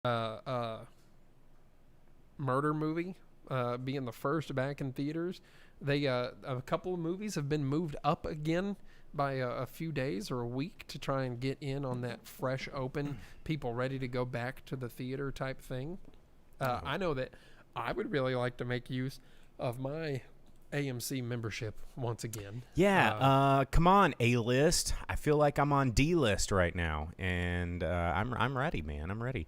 murder movie, being the first back in theaters. They a couple of movies have been moved up again by a few days or a week to try and get in on that fresh open, people ready to go back to the theater type thing. I know that I would really like to make use of my AMC membership once again. Yeah, come on, A-list. I feel like I'm on D-list right now, and I'm ready, man. I'm ready.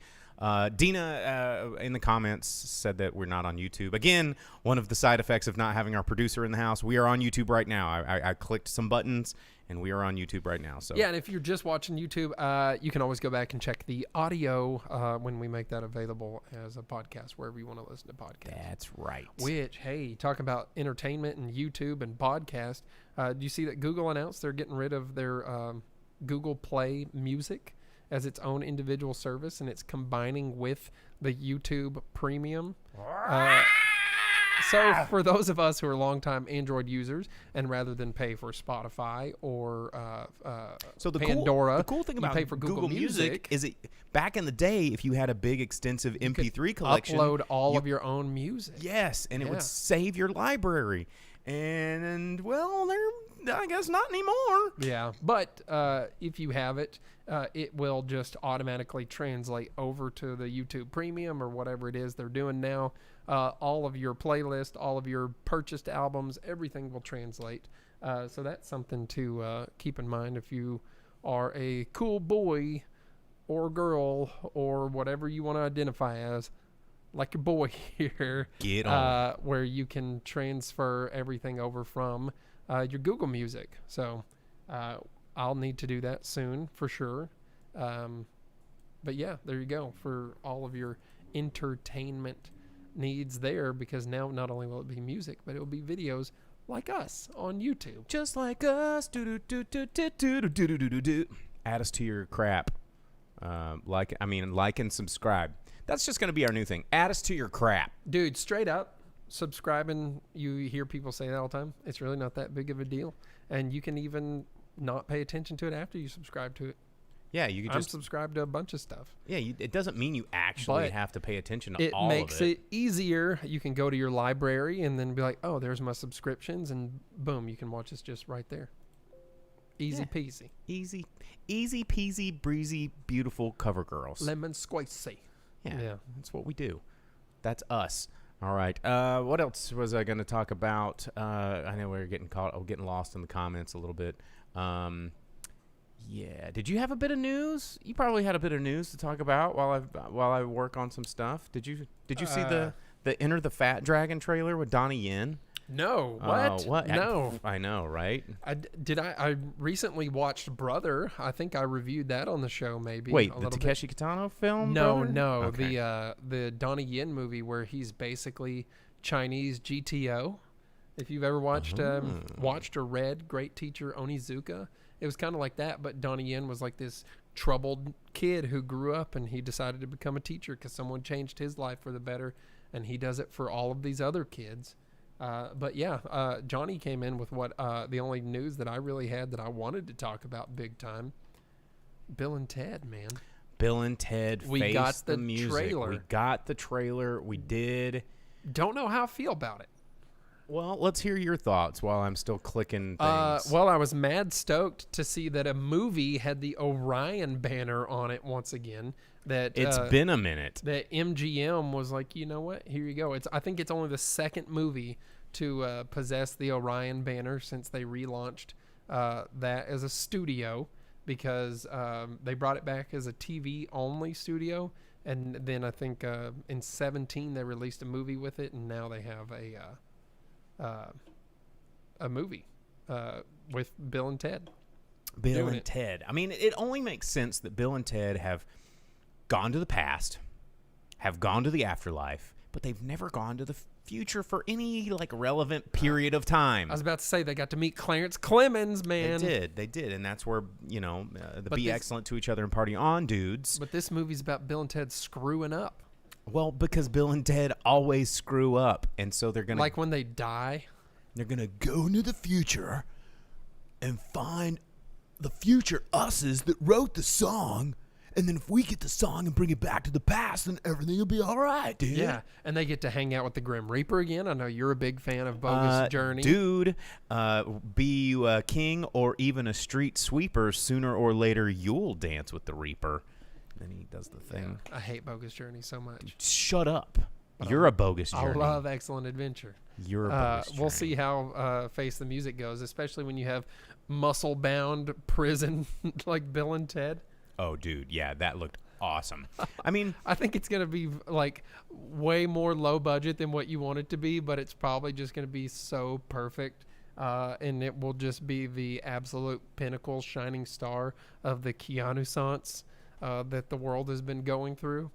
Dina in the comments said that we're not on YouTube. Again, one of the side effects of not having our producer in the house. We are on YouTube right now. I clicked some buttons, and we are on YouTube right now. So yeah, and if you're just watching YouTube, you can always go back and check the audio when we make that available as a podcast, wherever you want to listen to podcasts. That's right. Which, hey, talk about entertainment and YouTube and podcast. Do you see that Google announced they're getting rid of their Google Play Music as its own individual service, and it's combining with the YouTube Premium. So for those of us who are longtime Android users, and rather than pay for Spotify or Pandora, the cool thing about pay for Google Music is it back in the day, if you had a big extensive MP3 collection, upload all of your own music. Yes, and it would save your library. And well, I guess not anymore. Yeah, but if you have it, it will just automatically translate over to the YouTube Premium or whatever it is they're doing now. All of your playlist, all of your purchased albums, everything will translate. So that's something to keep in mind if you are a cool boy or girl or whatever you want to identify as, like your boy here. Get on. Where you can transfer everything over from your Google Music. So I'll need to do that soon for sure. But yeah, there you go for all of your entertainment needs there, because now not only will it be music, but it will be videos like us on YouTube. Just like us. Add us to your crap. Like and subscribe. That's just going to be our new thing. Add us to your crap. Dude, straight up, subscribing, you hear people say that all the time. It's really not that big of a deal. And you can even not pay attention to it after you subscribe to it. Yeah, you can I'm subscribed to a bunch of stuff. Yeah, it doesn't mean you actually have to pay attention to all of it. It makes it easier. You can go to your library and then be like, oh, there's my subscriptions, and boom, you can watch this just right there. Easy peasy. Easy peasy, breezy, beautiful cover girls. Lemon squeezy. Yeah, that's what we do. That's us. All right. What else was I going to talk about? I know we're getting lost in the comments a little bit. Yeah. Did you have a bit of news? You probably had a bit of news to talk about while I work on some stuff. Did you see the Enter the Fat Dragon trailer with Donnie Yen? No. What? What? No. I know, right? I recently watched Brother. I think I reviewed that on the show. Maybe. Wait, the Takeshi Kitano film? No, Brother? no. Okay. The Donnie Yen movie where he's basically Chinese GTO. If you've ever watched or read Great Teacher Onizuka, it was kind of like that. But Donnie Yen was like this troubled kid who grew up and he decided to become a teacher because someone changed his life for the better, and he does it for all of these other kids. But yeah, Johnny came in with what the only news that I really had that I wanted to talk about big time. Bill and Ted, man. Bill and Ted. We got the music. trailer. We got the trailer. We did. Don't know how I feel about it. Well, let's hear your thoughts while I'm still clicking things. Well, I was mad stoked to see that a movie had the Orion banner on it once again. That it's been a minute. That MGM was like, you know what? Here you go. I think it's only the second movie to possess the Orion banner since they relaunched that as a studio, because they brought it back as a TV only studio, and then I think in 2017 they released a movie with it, and now they have a movie with Bill and Ted. Bill and Ted. I mean, it only makes sense that Bill and Ted have gone to the past, have gone to the afterlife, but they've never gone to the future for any relevant period of time. I was about to say they got to meet Clarence Clemens, man. They did, and that's where excellent to each other and party on, dudes. But this movie's about Bill and Ted screwing up. Well, because Bill and Ted always screw up, and so they're gonna when they die, they're gonna go into the future and find the future us's that wrote the song And then if we get the song and bring it back to the past, then everything will be all right, dude. Yeah, and they get to hang out with the Grim Reaper again. I know you're a big fan of Bogus Journey. Dude, be you a king or even a street sweeper, sooner or later you'll dance with the Reaper. Then he does the thing. Yeah, I hate Bogus Journey so much. Shut up. You're a bogus journey. I love Excellent Adventure. You're a bogus journey. We'll see how Face the Music goes, especially when you have muscle-bound prison like Bill and Ted. Oh, dude, yeah, that looked awesome. I mean, I think it's going to be like way more low budget than what you want it to be, but it's probably just going to be so perfect. And it will just be the absolute pinnacle shining star of the Keanu-sance that the world has been going through.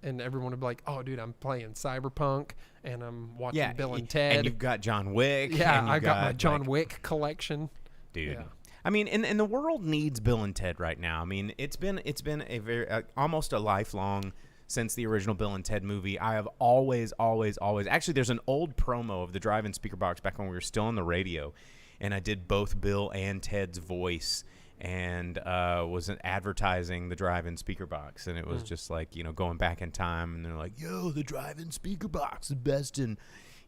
And everyone would be like, oh, dude, I'm playing Cyberpunk, and I'm watching Bill and Ted. And you've got John Wick. Yeah, and I got my John Wick collection. Dude. Yeah. I mean, and the world needs Bill and Ted right now. I mean, it's been a very almost a lifelong since the original Bill and Ted movie. I have always. Actually, there's an old promo of the Drive-In Speakerbox back when we were still on the radio, and I did both Bill and Ted's voice, and was advertising the Drive-In Speakerbox, and it was just like, you know, going back in time, and they're like, yo, the Drive-In Speakerbox, the best in,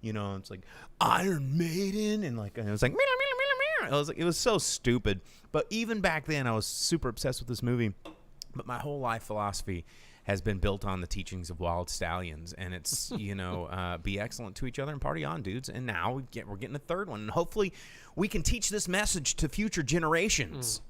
you know, it's like Iron Maiden, and it was like, it was so stupid. But even back then, I was super obsessed with this movie. But my whole life philosophy has been built on the teachings of Wild Stallions, and it's, you know, be excellent to each other and party on, dudes. And now we're getting a third one, and hopefully we can teach this message to future generations.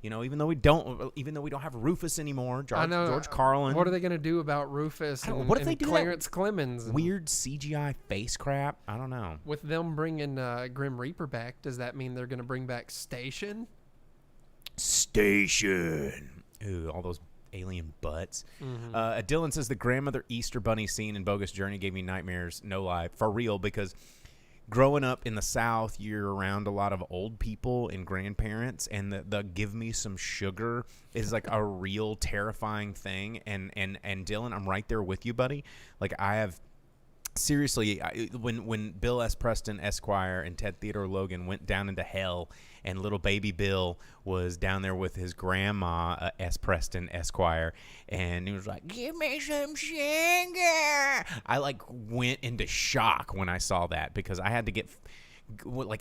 You know, even though we don't have Rufus anymore, George Carlin. What are they going to do about Rufus and Clarence Clemens? Weird CGI face crap. I don't know. With them bringing Grim Reaper back, does that mean they're going to bring back Station? Ooh, all those alien butts. Dylan says the grandmother Easter Bunny scene in Bogus Journey gave me nightmares. No lie, for real, because growing up in the South, you're around a lot of old people and grandparents, and the give me some sugar is like a real terrifying thing. And Dylan, I'm right there with you, buddy. Like, I have seriously, when Bill S. Preston Esquire and Ted Theodore Logan went down into hell, and little baby Bill was down there with his grandma, S. Preston Esquire, and he was like, give me some sugar. I went into shock when I saw that, because I had to get,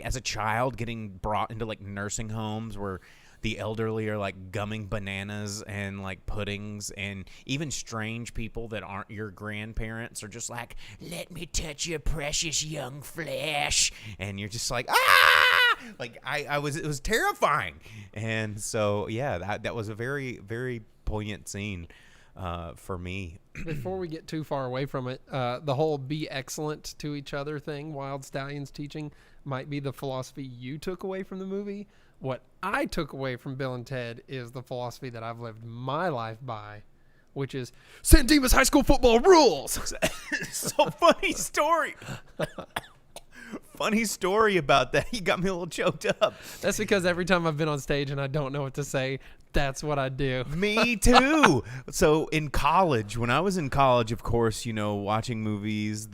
as a child, getting brought into nursing homes where the elderly are gumming bananas and puddings, and even strange people that aren't your grandparents are just like, let me touch your precious young flesh, and you're just like, ah! It was terrifying. And so yeah, that was a very, very poignant scene for me. Before we get too far away from it, the whole be excellent to each other thing Wild Stallions teaching might be the philosophy you took away from the movie. What I took away from Bill and Ted is the philosophy that I've lived my life by, which is San Dimas High School football rules. So funny story. Funny story about that. You got me a little choked up. That's because every time I've been on stage and I don't know what to say, that's what I do. Me too. So in college, when I was in college, of course, you know, watching movies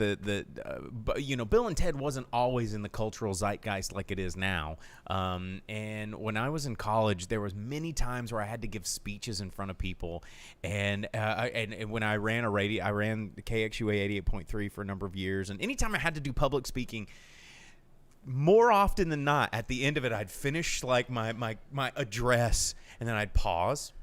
you know, Bill and Ted wasn't always in the cultural zeitgeist like it is now. And when I was in college, there was many times where I had to give speeches in front of people. And when I ran a radio, I ran the KXUA 88.3 for a number of years. And anytime I had to do public speaking, more often than not, at the end of it, I'd finish my address, and then I'd pause.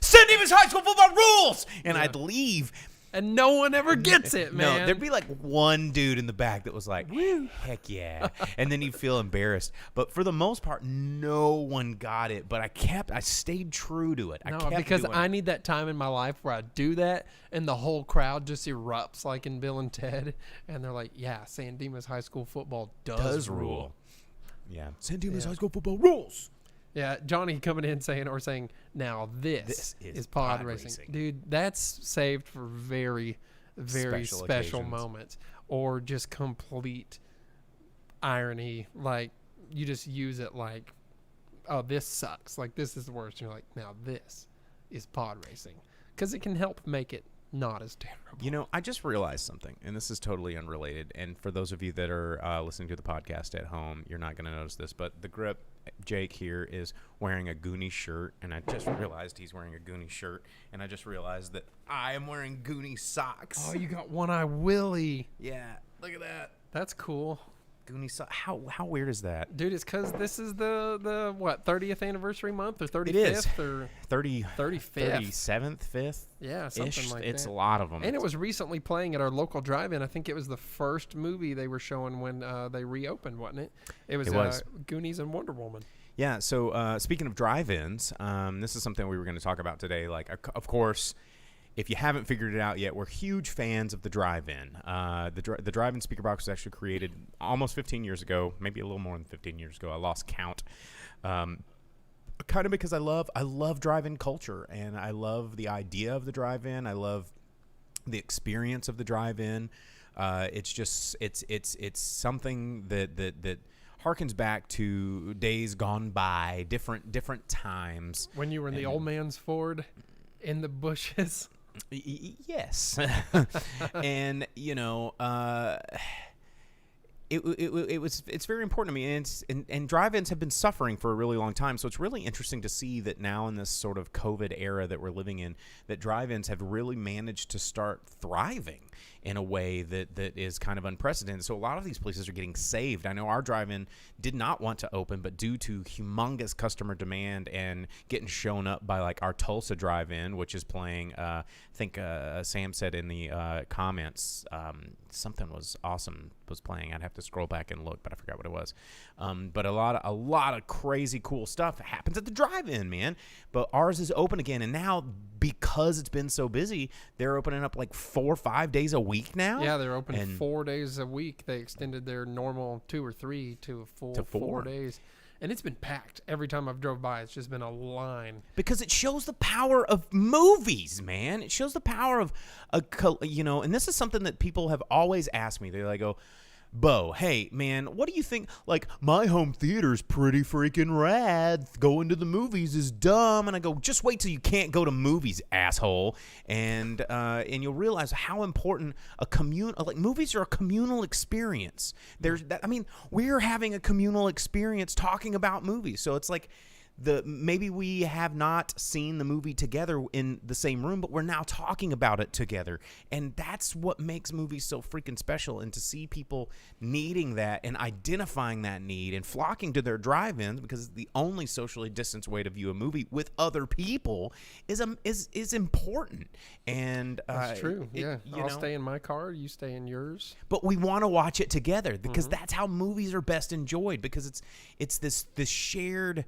San Dimas High School football rules, and I'd leave. And no one ever gets it, man. No, there'd be one dude in the back that was like, heck yeah. And then you'd feel embarrassed. But for the most part, no one got it. But I stayed true to it. Because I need that time in my life where I do that, and the whole crowd just erupts like in Bill and Ted. And they're like, yeah, San Dimas High School football does rule. Yeah. San Dimas High School football rules. Yeah, Johnny coming in saying, now this is pod racing. Dude, that's saved for very, very special moments. Or just complete irony. You just use it oh, this sucks. This is the worst. And you're like, now this is pod racing. Because it can help make it not as terrible. You know, I just realized something, and this is totally unrelated. And for those of you that are listening to the podcast at home, you're not going to notice this, but the grip Jake here is wearing a Goonie shirt, and I just realized he's wearing a Goonie shirt, and I just realized that I am wearing Goonie socks. Oh, you got One Eye Willie. Yeah, look at that. That's cool. Goonie socks. How weird is that? Dude, it's because this is the what, 30th anniversary month or 35th? It is. Or 35th, 35th. 5th? Yeah, something like that. It's a lot of them. And it was recently playing at our local drive-in. I think it was the first movie they were showing when they reopened, wasn't it? It was. Goonies and Wonder Woman. Yeah, so speaking of drive-ins, this is something we were going to talk about today. Like, of course, if you haven't figured it out yet, we're huge fans of the drive-in. The drive-in Speakerbox was actually created almost 15 years ago, maybe a little more than 15 years ago. I lost count. Kind of because I love drive-in culture, and I love the idea of the drive-in. I love the experience of the drive-in. It's just it's something that harkens back to days gone by, different times. When you were in the old man's Ford in the bushes. Yes. And it's very important to me, and drive-ins have been suffering for a really long time. So it's really interesting to see that now in this sort of COVID era that we're living in, that drive-ins have really managed to start thriving in a way that is kind of unprecedented. So a lot of these places are getting saved. I know our drive-in did not want to open, but due to humongous customer demand and getting shown up by like our Tulsa drive-in, which is playing, I think Sam said in the comments, something was awesome was playing. I'd have to scroll back and look, but I forgot what it was. But a lot of crazy cool stuff happens at the drive-in, man. But ours is open again, and now because it's been so busy, they're opening up like 4 or 5 days a week now. Yeah, they're open 4 days a week. They extended their normal 2 or 3 to a full 4 days. And it's been packed. Every time I've drove by, it's just been a line. Because it shows the power of movies, man. It shows the power of, and this is something that people have always asked me. They go, Bo, hey, man, what do you think? Like, my home theater's pretty freaking rad. Going to the movies is dumb. And I go, just wait till you can't go to movies, asshole. And you'll realize how important movies are a communal experience. We're having a communal experience talking about movies. So it's like, maybe we have not seen the movie together in the same room, but we're now talking about it together, and that's what makes movies so freaking special. And to see people needing that and identifying that need and flocking to their drive-ins because it's the only socially distanced way to view a movie with other people is important. And that's true. I'll stay in my car, you stay in yours, but we want to watch it together because that's how movies are best enjoyed, because it's this shared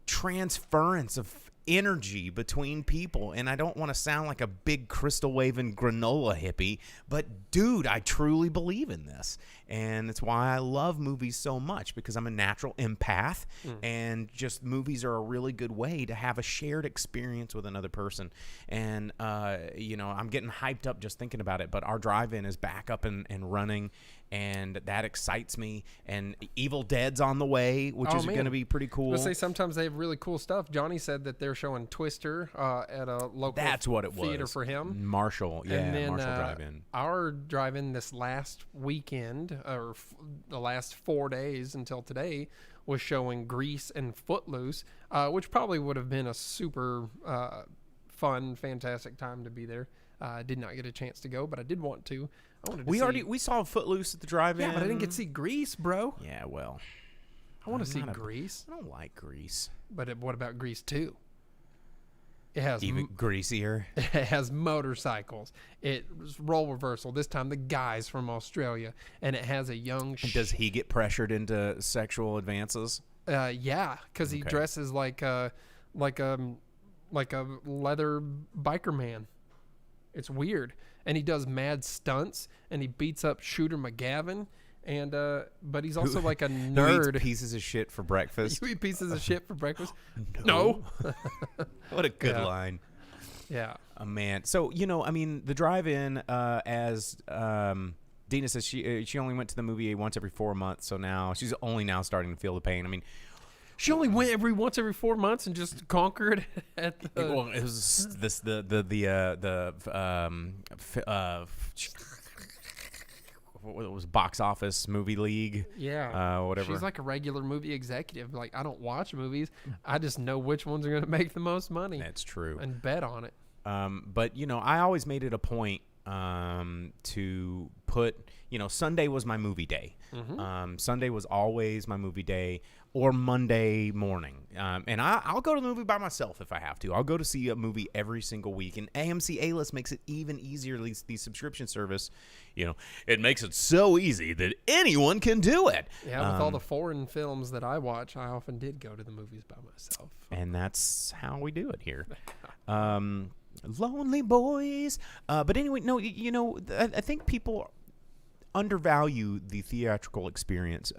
transference of energy between people. And I don't want to sound like a big crystal waving granola hippie, but dude, I truly believe in this, and it's why I love movies so much, because I'm a natural empath, and just movies are a really good way to have a shared experience with another person. And I'm getting hyped up just thinking about it, but our drive-in is back up and running, and that excites me. And Evil Dead's on the way, which is going to be pretty cool. Let's say sometimes they have really cool stuff. Johnny said that they're showing Twister at a local theater for him. Marshall, and then, Marshall Drive-In. Our drive-in this last weekend, or the last 4 days until today, was showing Grease and Footloose, which probably would have been a super fun, fantastic time to be there. I did not get a chance to go, but I did want to. We saw Footloose at the drive-in. Yeah, but I didn't get to see Grease, bro. Yeah, well, I want to see Grease. I don't like Grease. But what about Grease 2? It has even greasier. It has motorcycles. It's role reversal. This time the guy's from Australia, and it has a young. Does he get pressured into sexual advances? Yeah, because he dresses like a leather biker man. It's weird, and he does mad stunts, and he beats up Shooter McGavin. And but he's also like a nerd. Who eats pieces of shit for breakfast? You eat pieces of shit for breakfast? No. What a good line. Yeah. Oh, man. So, the drive-in, as Dina says, she only went to the movie once every 4 months, so now she's only now starting to feel the pain. I mean, she only went once every 4 months and just conquered at the. Well, it was what was Box Office Movie League? Yeah. Whatever. She's like a regular movie executive. Like, I don't watch movies. I just know which ones are going to make the most money. That's true. And bet on it. But, I always made it a point to put, Sunday was my movie day. Mm-hmm. Sunday was always my movie day, or Monday morning. And I'll go to the movie by myself if I have to. I'll go to see a movie every single week. And AMC A-List makes it even easier, at least the subscription service. It makes it so easy that anyone can do it. Yeah, with all the foreign films that I watch, I often did go to the movies by myself. And that's how we do it here. Lonely boys. But anyway, no, I think people undervalue the theatrical experience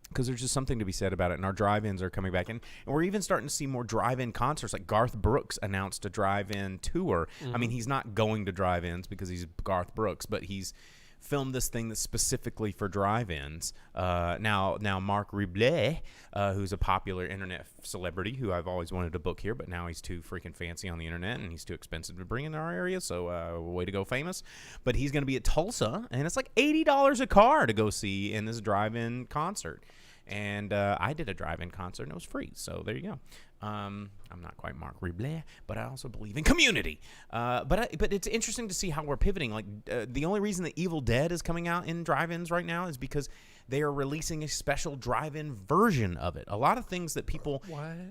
because there's just something to be said about it. And our drive-ins are coming back. And we're even starting to see more drive-in concerts. Like Garth Brooks announced a drive-in tour. I mean, he's not going to drive-ins because he's Garth Brooks, but he's filmed this thing that's specifically for drive-ins. Now Mark Ruble, who's a popular internet celebrity who I've always wanted to book here, but now he's too freaking fancy on the internet and he's too expensive to bring in our area, so way to go, famous. But he's going to be at Tulsa, and it's like $80 a car to go see in this drive-in concert. And I did a drive-in concert, and it was free, so there you go. I'm not quite Mark Ruble, but I also believe in community. But it's interesting to see how we're pivoting. Like the only reason that Evil Dead is coming out in drive-ins right now is because they are releasing a special drive-in version of it. A lot of things that people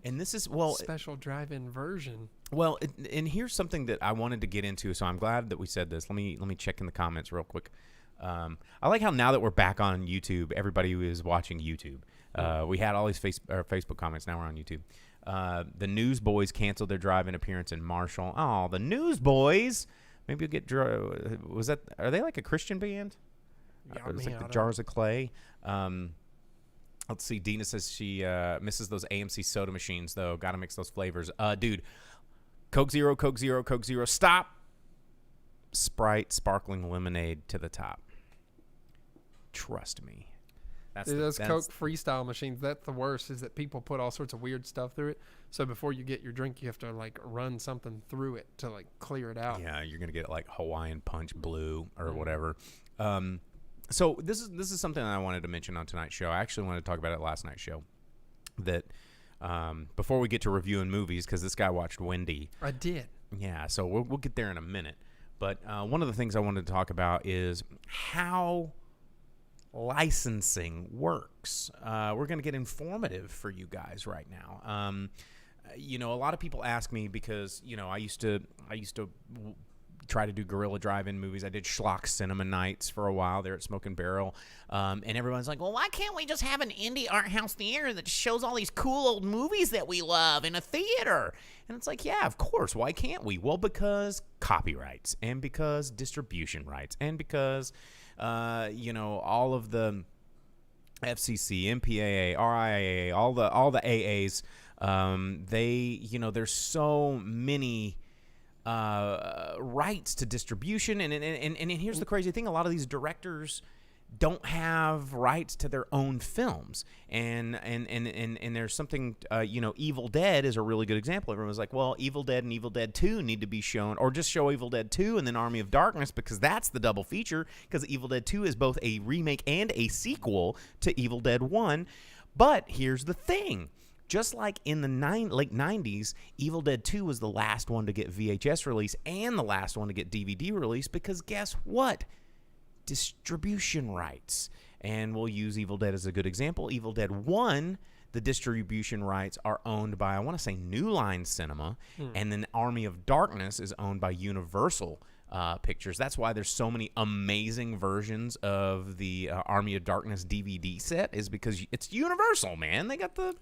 and this is special drive-in version. Well, and here's something that I wanted to get into. So I'm glad that we said this. Let me check in the comments real quick. I like how now that we're back on YouTube, everybody who is watching YouTube. We had all these Facebook comments. Now we're on YouTube. The Newsboys canceled their drive-in appearance in Marshall. Oh, the Newsboys. Maybe you'll get. Are they like a Christian band? Yeah, it's like the Jars of Clay. Let's see. Dina says she misses those AMC soda machines though. Got to mix those flavors. Dude, Coke Zero, Coke Zero, Coke Zero. Stop. Sprite, sparkling lemonade to the top. Trust me. Those Coke freestyle machines, that's the worst, is that people put all sorts of weird stuff through it. So before you get your drink, you have to like run something through it to like clear it out. Yeah, you're gonna get like Hawaiian Punch Blue or whatever. So this is something that I wanted to mention on tonight's show. I actually wanted to talk about it last night's show. That before we get to reviewing movies, because this guy watched Wendy. I did. Yeah, so we'll get there in a minute. But one of the things I wanted to talk about is how licensing works. We're going to get informative for you guys right now. A lot of people ask me because, I used to try to do guerrilla drive-in movies. I did Schlock Cinema Nights for a while there at Smoke and Barrel. And everyone's like, well, why can't we just have an indie art house theater that shows all these cool old movies that we love in a theater? And it's like, yeah, of course. Why can't we? Well, because copyrights and because distribution rights and because, all of the FCC, MPAA, RIAA, all the AAs, there's so many rights to distribution, and here's the crazy thing: a lot of these directors don't have rights to their own films, and there's something, Evil Dead is a really good example. Everyone's like, well, Evil Dead and Evil Dead 2 need to be shown, or just show Evil Dead 2 and then Army of Darkness, because that's the double feature, because Evil Dead 2 is both a remake and a sequel to Evil Dead 1. But here's the thing. Just like in the late 90s, Evil Dead 2 was the last one to get VHS release and the last one to get DVD release, because guess what? Distribution rights. And we'll use Evil Dead as a good example. Evil Dead 1, the distribution rights are owned by, I want to say, New Line Cinema, and then Army of Darkness is owned by Universal Pictures. That's why there's so many amazing versions of the Army of Darkness DVD set, is because it's Universal, man. They got the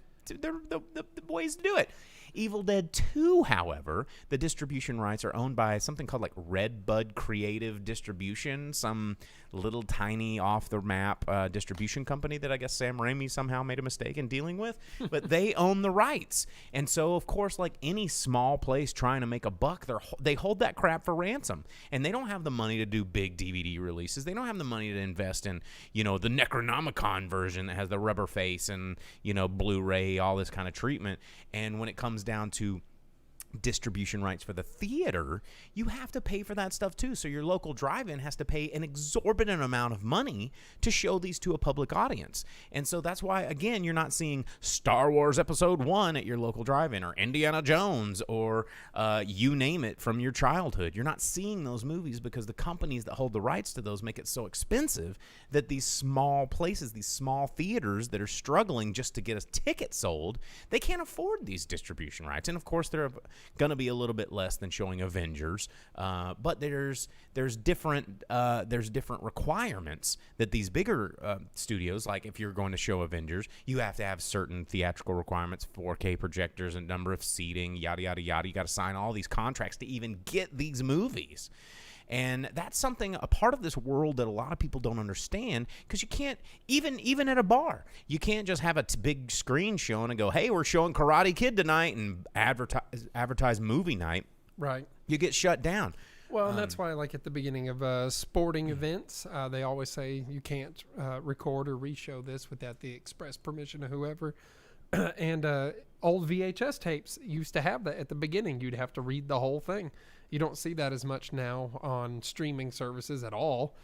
ways to do it. Evil Dead 2, however, the distribution rights are owned by something called like Red Bud Creative Distribution, some little tiny off-the-map distribution company that I guess Sam Raimi somehow made a mistake in dealing with, but they own the rights. And so, of course, like any small place trying to make a buck, they hold that crap for ransom. And they don't have the money to do big DVD releases. They don't have the money to invest in, the Necronomicon version that has the rubber face and, Blu-ray, all this kind of treatment. And when it comes down to distribution rights for the theater, you have to pay for that stuff too. So your local drive-in has to pay an exorbitant amount of money to show these to a public audience. And so that's why, again, you're not seeing Star Wars Episode 1 at your local drive-in, or Indiana Jones, or you name it from your childhood. You're not seeing those movies because the companies that hold the rights to those make it so expensive that these small places, these small theaters that are struggling just to get a ticket sold, they can't afford these distribution rights. And of course, they're going to be a little bit less than showing Avengers, but there's different requirements that these bigger studios, like if you're going to show Avengers, you have to have certain theatrical requirements, 4K projectors and number of seating, yada yada yada. You got to sign all these contracts to even get these movies. And that's something, a part of this world that a lot of people don't understand, because you can't, even at a bar, you can't just have a big screen showing and go, hey, we're showing Karate Kid tonight, and advertise movie night. Right. You get shut down. Well, and that's why, like at the beginning of sporting events, they always say you can't record or re-show this without the express permission of whoever. And old VHS tapes used to have that at the beginning. You'd have to read the whole thing. You don't see that as much now on streaming services at all,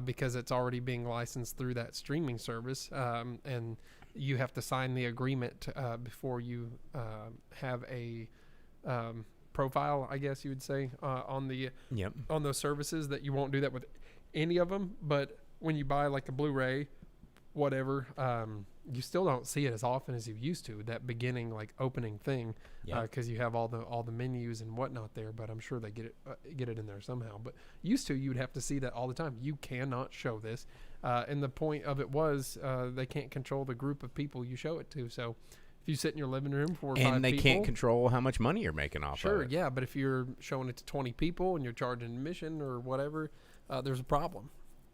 because it's already being licensed through that streaming service, and you have to sign the agreement before you have a profile, I guess you would say, on those services, that you won't do that with any of them. But when you buy like a Blu-ray, whatever, you still don't see it as often as you used to, that beginning like opening thing, because you have all the menus and whatnot there. But I'm sure they get it in there somehow. But used to, you would have to see that all the time. You cannot show this, and the point of it was they can't control the group of people you show it to. So if you sit in your living room for 5 people, and they can't control how much money you're making off of it. Yeah, but if you're showing it to 20 people and you're charging admission or whatever, there's a problem.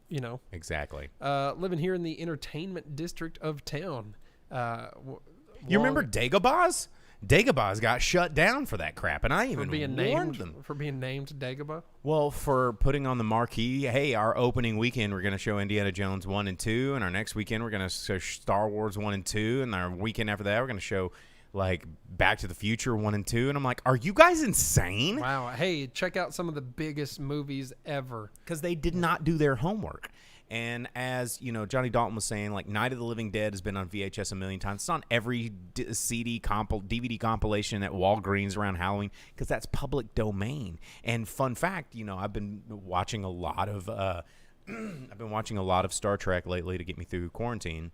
You know, exactly. Living here in the entertainment district of town. You remember Dagobah's? Dagobah's got shut down for that crap, and I even warned them. For being named Dagobah? Well, for putting on the marquee, hey, our opening weekend, we're going to show Indiana Jones 1 and 2, and our next weekend, we're going to show Star Wars 1 and 2, and our weekend after that, we're going to show like Back to the Future 1 and 2, and I'm like, are you guys insane? Wow. Hey, check out some of the biggest movies ever. Because they did not do their homework. And as, you know, Johnny Dalton was saying, like, Night of the Living Dead has been on VHS a million times. It's on every DVD compilation at Walgreens around Halloween, because that's public domain. And fun fact, you know, I've been watching a lot of Star Trek lately to get me through quarantine.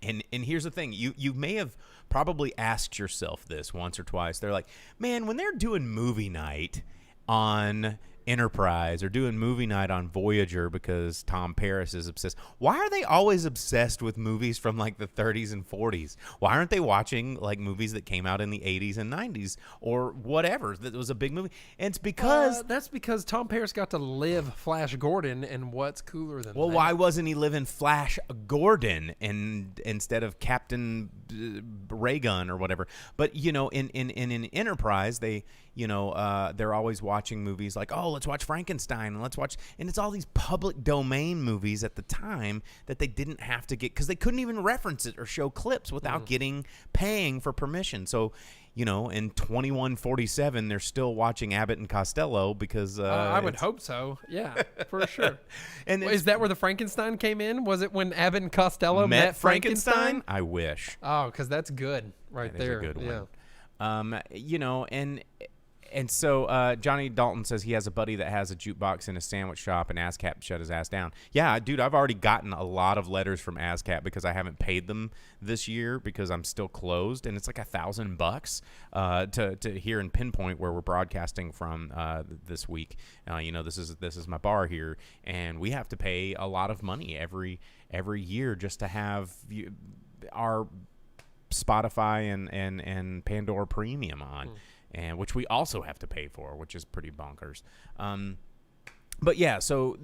And here's the thing. You may have probably asked yourself this once or twice. They're like, man, when they're doing movie night on Enterprise or doing movie night on Voyager because Tom Paris is obsessed, why are they always obsessed with movies from like the 30s and 40s? Why aren't they watching like movies that came out in the 80s and 90s or whatever that was a big movie? And it's because that's because Tom Paris got to live Flash Gordon, and what's cooler than that? Well, why wasn't he living Flash Gordon instead of Captain Raygun or whatever? But you know, in Enterprise, they, you know, they're always watching movies like, oh, let's watch Frankenstein, and it's all these public domain movies at the time that they didn't have to get, because they couldn't even reference it or show clips without paying for permission. So, you know, in 2147, they're still watching Abbott and Costello because I would hope so. Yeah, for sure. And is that where the Frankenstein came in? Was it when Abbott and Costello met Frankenstein? I wish. Oh, because that's good right there. That's a good one. You know, and so Johnny Dalton says he has a buddy that has a jukebox in a sandwich shop, and ASCAP shut his ass down. Yeah, dude, I've already gotten a lot of letters from ASCAP because I haven't paid them this year because I'm still closed, and it's like $1,000 to here in Pinpoint where we're broadcasting from this week. You know, this is my bar here, and we have to pay a lot of money every year just to have our Spotify and Pandora Premium on. And which we also have to pay for, which is pretty bonkers. But yeah, so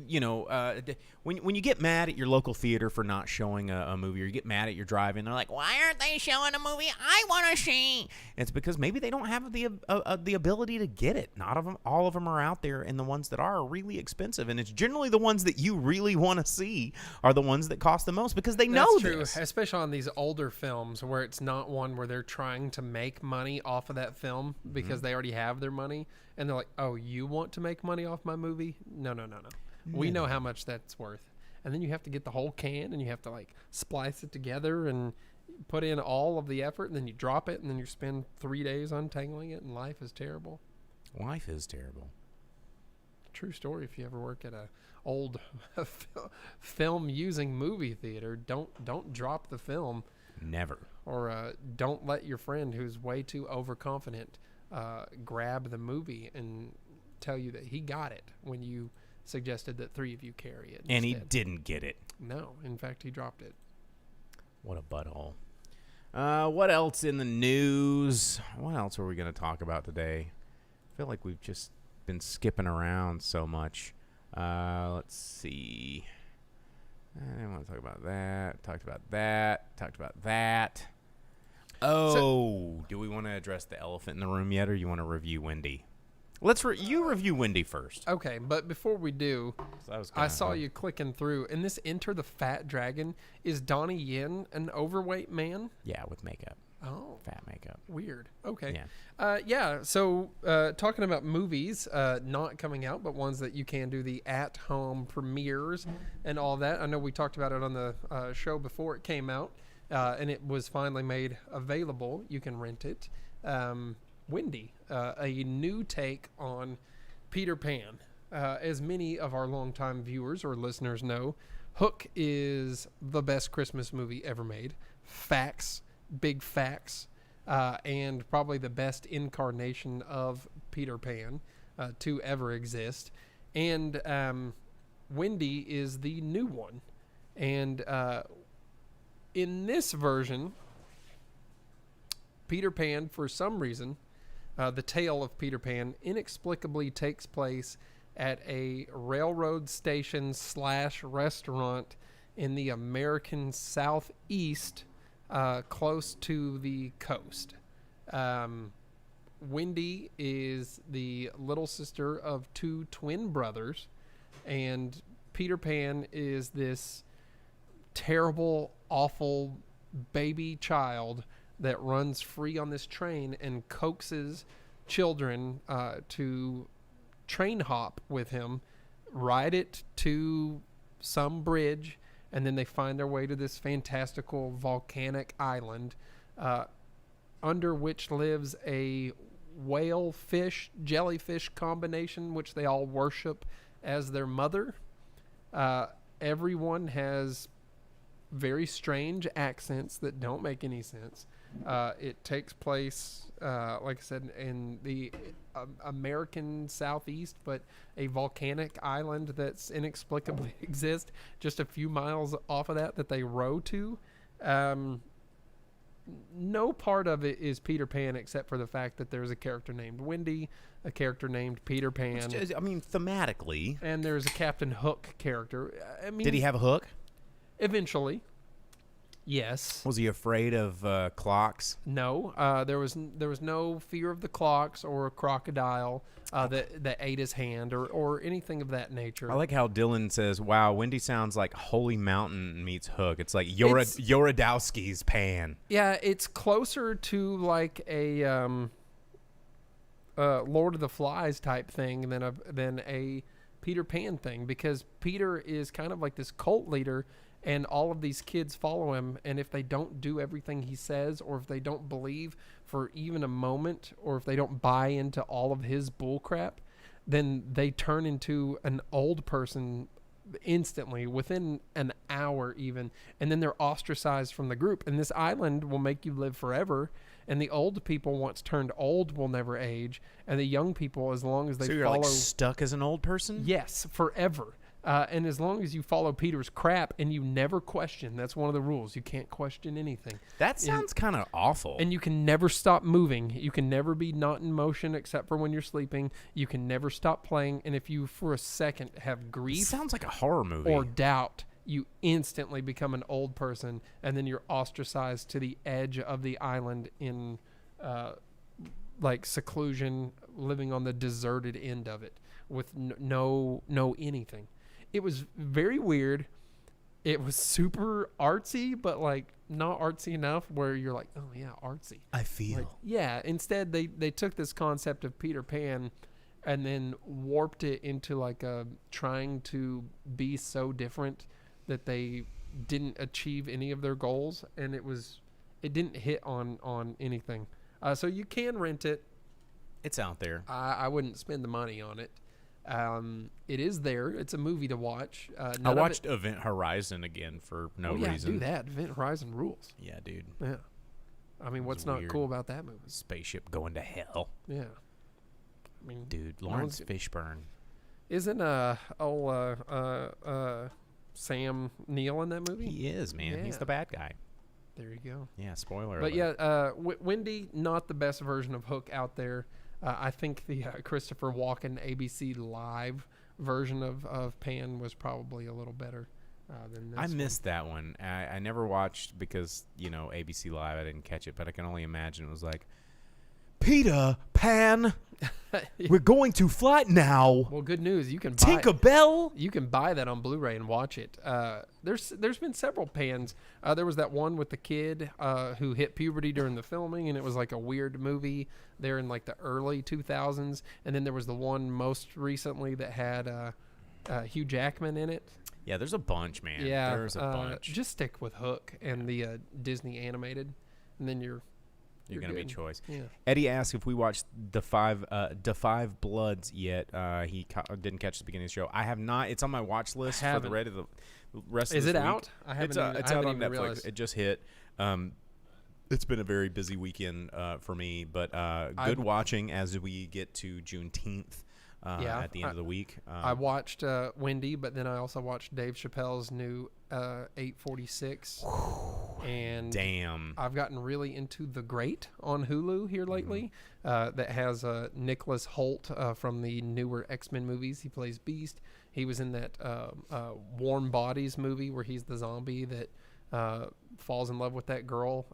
when you get mad at your local theater for not showing a movie, or you get mad at your drive-in, they're like, "Why aren't they showing a movie I want to see?" It's because maybe they don't have the ability to get it. Not all of them are out there, and the ones that are really expensive. And it's generally the ones that you really want to see are the ones that cost the most because they know That's true, especially on these older films where it's not one where they're trying to make money off of that film because they already have their money. And they're like, "Oh, you want to make money off my movie? No. We know how much that's worth." And then you have to get the whole can and you have to like splice it together and put in all of the effort, and then you drop it, and then you spend 3 days untangling it, and life is terrible. Life is terrible. True story. If you ever work at a old film using movie theater, don't drop the film. Never. Or don't let your friend who's way too overconfident grab the movie and tell you that he got it when you suggested that 3 of you carry it. And he didn't get it. No, in fact, he dropped it. What a butthole. What else in the news? What else are we going to talk about today? I feel like we've just been skipping around so much. Let's see. I didn't want to talk about that. Talked about that. Oh, do we want to address the elephant in the room yet, or you want to review Wendy? You review Wendy first. Okay, but before we do, I saw you clicking through, and this Enter the Fat Dragon, is Donnie Yen an overweight man? Yeah, with makeup. Oh. Fat makeup. Weird. Okay. Yeah. So talking about movies not coming out, but ones that you can do the at-home premieres and all that. I know we talked about it on the show before it came out, and it was finally made available. You can rent it. Wendy, a new take on Peter Pan. As many of our longtime viewers or listeners know, Hook is the best Christmas movie ever made. Facts. Big facts, and probably the best incarnation of Peter Pan to ever exist. And Wendy is the new one. And in this version, Peter Pan, for some reason, the tale of Peter Pan inexplicably takes place at a railroad station / restaurant in the American Southeast, close to the coast. Wendy is the little sister of 2 twin brothers, and Peter Pan is this terrible, awful baby child that runs free on this train and coaxes children to train hop with him, ride it to some bridge, and then they find their way to this fantastical volcanic island under which lives a whale fish jellyfish combination, which they all worship as their mother. Everyone has very strange accents that don't make any sense. It takes place, like I said, in the American Southeast, but a volcanic island that's inexplicably exists just a few miles off of that they row to. No part of it is Peter Pan except for the fact that there's a character named Wendy, a character named Peter Pan. Thematically. And there's a Captain Hook character. Did he have a hook? Eventually. Yes. Was he afraid of clocks? No. There was no fear of the clocks or a crocodile that ate his hand or anything of that nature. I like how Dylan says, "Wow, Wendy sounds like Holy Mountain meets Hook." It's like Yorodowski's Pan. Yeah, it's closer to like a Lord of the Flies type thing than a Peter Pan thing, because Peter is kind of like this cult leader. And all of these kids follow him, and if they don't do everything he says, or if they don't believe for even a moment, or if they don't buy into all of his bullcrap, then they turn into an old person instantly, within an hour even, and then they're ostracized from the group. And this island will make you live forever, and the old people, once turned old, will never age, and the young people, as long as they so you're follow... like stuck as an old person? Yes, forever. And as long as you follow Peter's crap and you never question, that's one of the rules. You can't question anything. That sounds kind of awful. And you can never stop moving. You can never be not in motion except for when you're sleeping. You can never stop playing. And if you, for a second, have grief, sounds like a horror movie. or doubt, you instantly become an old person, and then you're ostracized to the edge of the island in like seclusion, living on the deserted end of it with no anything. It was very weird. It was super artsy, but like not artsy enough where you're like, oh yeah, artsy. I feel. Like, yeah. Instead, they took this concept of Peter Pan and then warped it into like a trying to be so different that they didn't achieve any of their goals, and it didn't hit on anything. So you can rent it. It's out there. I wouldn't spend the money on it. It is there. It's a movie to watch. I watched Event Horizon again for no reason. Do that. Event Horizon rules. Yeah, dude. Yeah. I mean, what's not weird. cool about that movie? Spaceship going to hell. Yeah. I mean, Dude, Lawrence Fishburne. Isn't Sam Neill in that movie? He is, man. Yeah. He's the bad guy. There you go. Yeah, spoiler But alert. yeah, Wendy, not the best version of Hook out there. I think the Christopher Walken ABC Live version of Pan was probably a little better than this. I missed that one. I never watched because, ABC Live, I didn't catch it, but I can only imagine it was like, Peter Pan, we're going to flight now. Well, good news. You can buy Tinkerbell. You can buy that on Blu-ray and watch it. There's been several Pans. There was that one with the kid who hit puberty during the filming, and it was like a weird movie there in like the early 2000s. And then there was the one most recently that had Hugh Jackman in it. Yeah, there's a bunch, man. Yeah, There's a bunch. Just stick with Hook and the Disney animated, and then you're going to be good. choice. Yeah. Eddie asked if we watched the Five Bloods yet. He didn't catch the beginning of the show. I have not. It's on my watch list for the rest of Is this it week. out? I haven't. It's out on Netflix. Realized. It just hit. It's been a very busy weekend for me, but good watching as we get to Juneteenth at the end of the week. I watched Wendy, but then I also watched Dave Chappelle's new 846. And damn, I've gotten really into The Great on Hulu here lately. That has Nicholas Hoult from the newer X-Men movies. He plays Beast. He was in that Warm Bodies movie where he's the zombie that falls in love with that girl.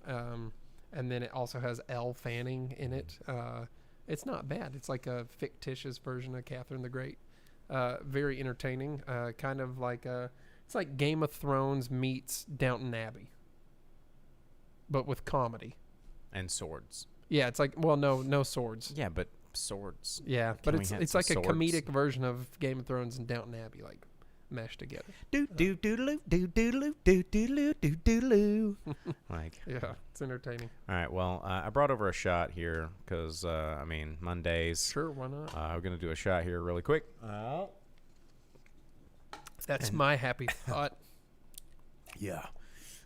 And then it also has Elle Fanning in it. It's not bad. It's like a fictitious version of Catherine the Great. Very entertaining. Kind of like it's like Game of Thrones meets Downton Abbey, but with comedy and swords. Yeah, it's like no swords. Yeah, but swords. Yeah, Can but we it's have it's some like swords? a comedic version of Game of Thrones and Downton Abbey, like meshed together. Do do doodaloo do doodaloo do doodaloo do doodaloo. Like, Yeah, it's entertaining. all right. Well, I brought over a shot here because Mondays. Sure, why not? We're gonna do a shot here really quick. That's my happy thought. Yeah.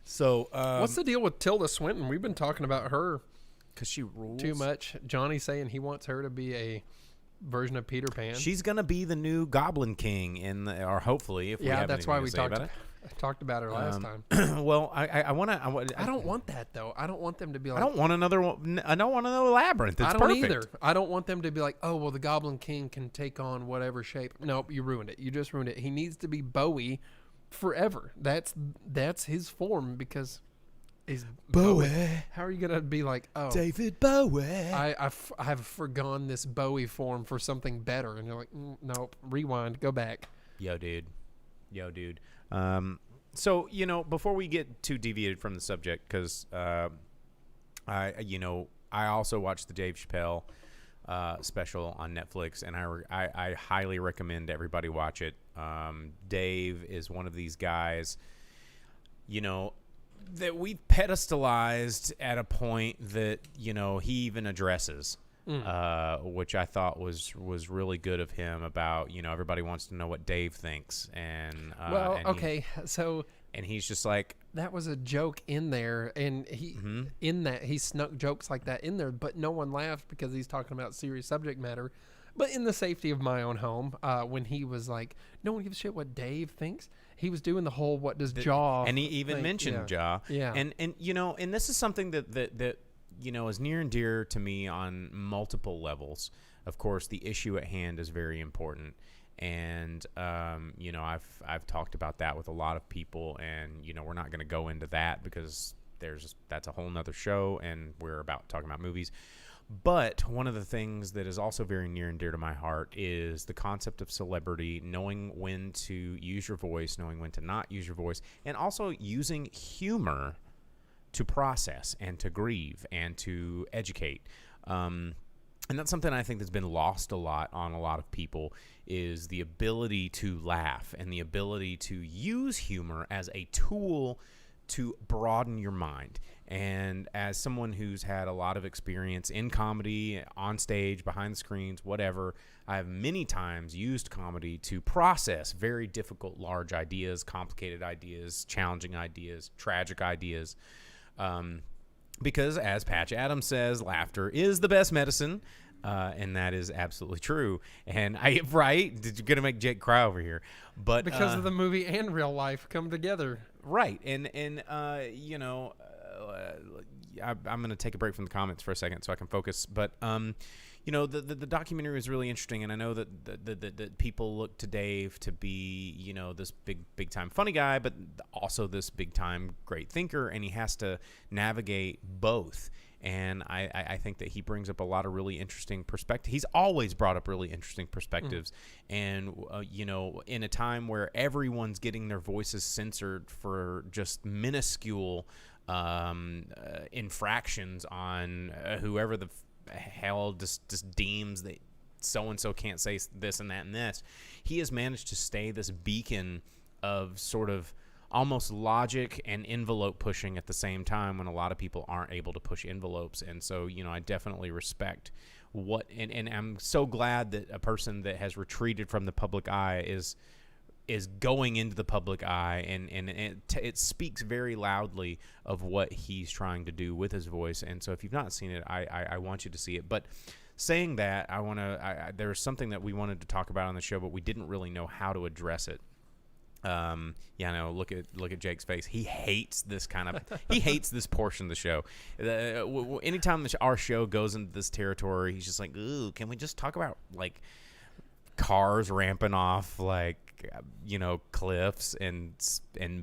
So What's the deal with Tilda Swinton? We've been talking about her because she rules too much. Johnny's saying he wants her to be a version of Peter Pan. She's gonna be the new Goblin King or hopefully, if we have that's anything why to we say talked about talked about her last time. it. Well, I want to. I don't want that though. I don't want them to be like. I don't want another one. I don't want another labyrinth. It's I don't perfect. either. I don't want them to be like, oh, well, the Goblin King can take on whatever shape. Nope, you ruined it. You just ruined it. He needs to be Bowie forever. That's his form because he's Bowie. How are you gonna be like, oh, David Bowie. I've forgone this Bowie form for something better, and you're like, nope, rewind, go back. Yo, dude. So, before we get too deviated from the subject, because I also watched the Dave Chappelle special on Netflix, and I highly recommend everybody watch it. Dave is one of these guys, that we've pedestalized at a point that, he even addresses. Which I thought was really good of him about, everybody wants to know what Dave thinks. And so and he's just like, that was a joke in there, and he snuck jokes like that in there, but no one laughed because he's talking about serious subject matter. But in the safety of my own home, when he was like, no one gives a shit what Dave thinks. He was doing the whole what does Jaw and he even think? mentioned Jaw. Yeah. And and this is something that is near and dear to me on multiple levels. Of course, the issue at hand is very important. And I've talked about that with a lot of people, and we're not going to go into that because that's a whole nother show, and we're about talking about movies. But one of the things that is also very near and dear to my heart is the concept of celebrity, knowing when to use your voice, knowing when to not use your voice, and also using humor to process and to grieve and to educate. And that's something I think that's been lost a lot on a lot of people, is the ability to laugh and the ability to use humor as a tool to broaden your mind. And as someone who's had a lot of experience in comedy, on stage, behind the screens, whatever, I have many times used comedy to process very difficult, large ideas, complicated ideas, challenging ideas, tragic ideas. Because as Patch Adams says, laughter is the best medicine. And that is absolutely true. And right? You're going to make Jake cry over here. But because of the movie and real life come together. Right. And I'm going to take a break from the comments for a second so I can focus. But, the documentary is really interesting. And I know that people look to Dave to be, this big time funny guy, but also this big time great thinker. And he has to navigate both. And I think that he brings up a lot of really interesting perspectives. He's always brought up really interesting perspectives. And, in a time where everyone's getting their voices censored for just minuscule infractions on whoever the hell just deems that so-and-so can't say this and that and this, he has managed to stay this beacon of sort of almost logic and envelope pushing at the same time, when a lot of people aren't able to push envelopes. And so, I definitely respect and I'm so glad that a person that has retreated from the public eye is going into the public eye, and it speaks very loudly of what he's trying to do with his voice. And so if you've not seen it, I want you to see it. But saying that, there's something that we wanted to talk about on the show, but we didn't really know how to address it. Look at Jake's face. He hates this he hates this portion of the show. Anytime our show goes into this territory, he's just like, ooh, can we just talk about like cars ramping off like, cliffs and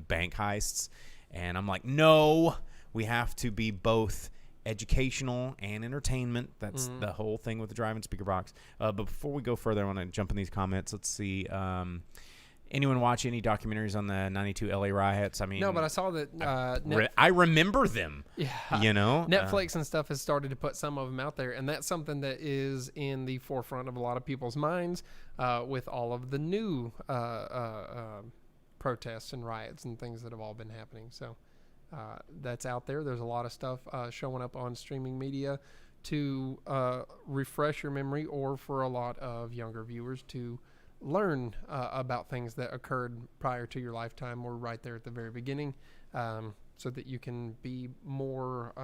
bank heists? And I'm like, no, we have to be both educational and entertainment. That's the whole thing with the Drive-In Speakerbox. But before we go further, I want to jump in these comments. Let's see. Anyone watch any documentaries on the 92 LA riots? I mean, no, but I saw that I remember them. Yeah, Netflix and stuff has started to put some of them out there, and that's something that is in the forefront of a lot of people's minds with all of the new protests and riots and things that have all been happening. So that's out there. There's a lot of stuff showing up on streaming media to refresh your memory, or for a lot of younger viewers to learn about things that occurred prior to your lifetime or right there at the very beginning, so that you can be more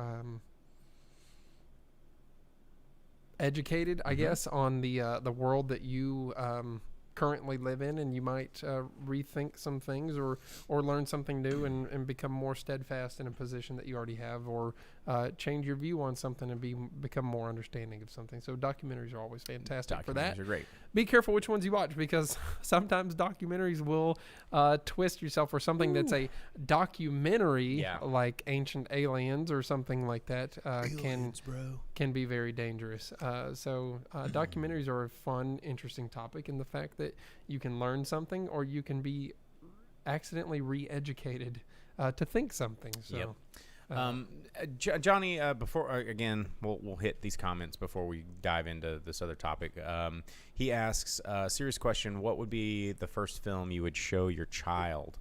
educated, I guess, on the world that you currently live in, and you might rethink some things or learn something new and become more steadfast in a position that you already have, or change your view on something and become more understanding of something. So documentaries are always fantastic for that. Documentaries are great. Be careful which ones you watch, because sometimes documentaries will twist yourself, or something that's a documentary, like Ancient Aliens or something like that, can be very dangerous. So documentaries are a fun, interesting topic, in the fact that you can learn something, or you can be accidentally re-educated to think something. So. Johnny, before again, we'll hit these comments before we dive into this other topic. He asks, serious question: what would be the first film you would show your child?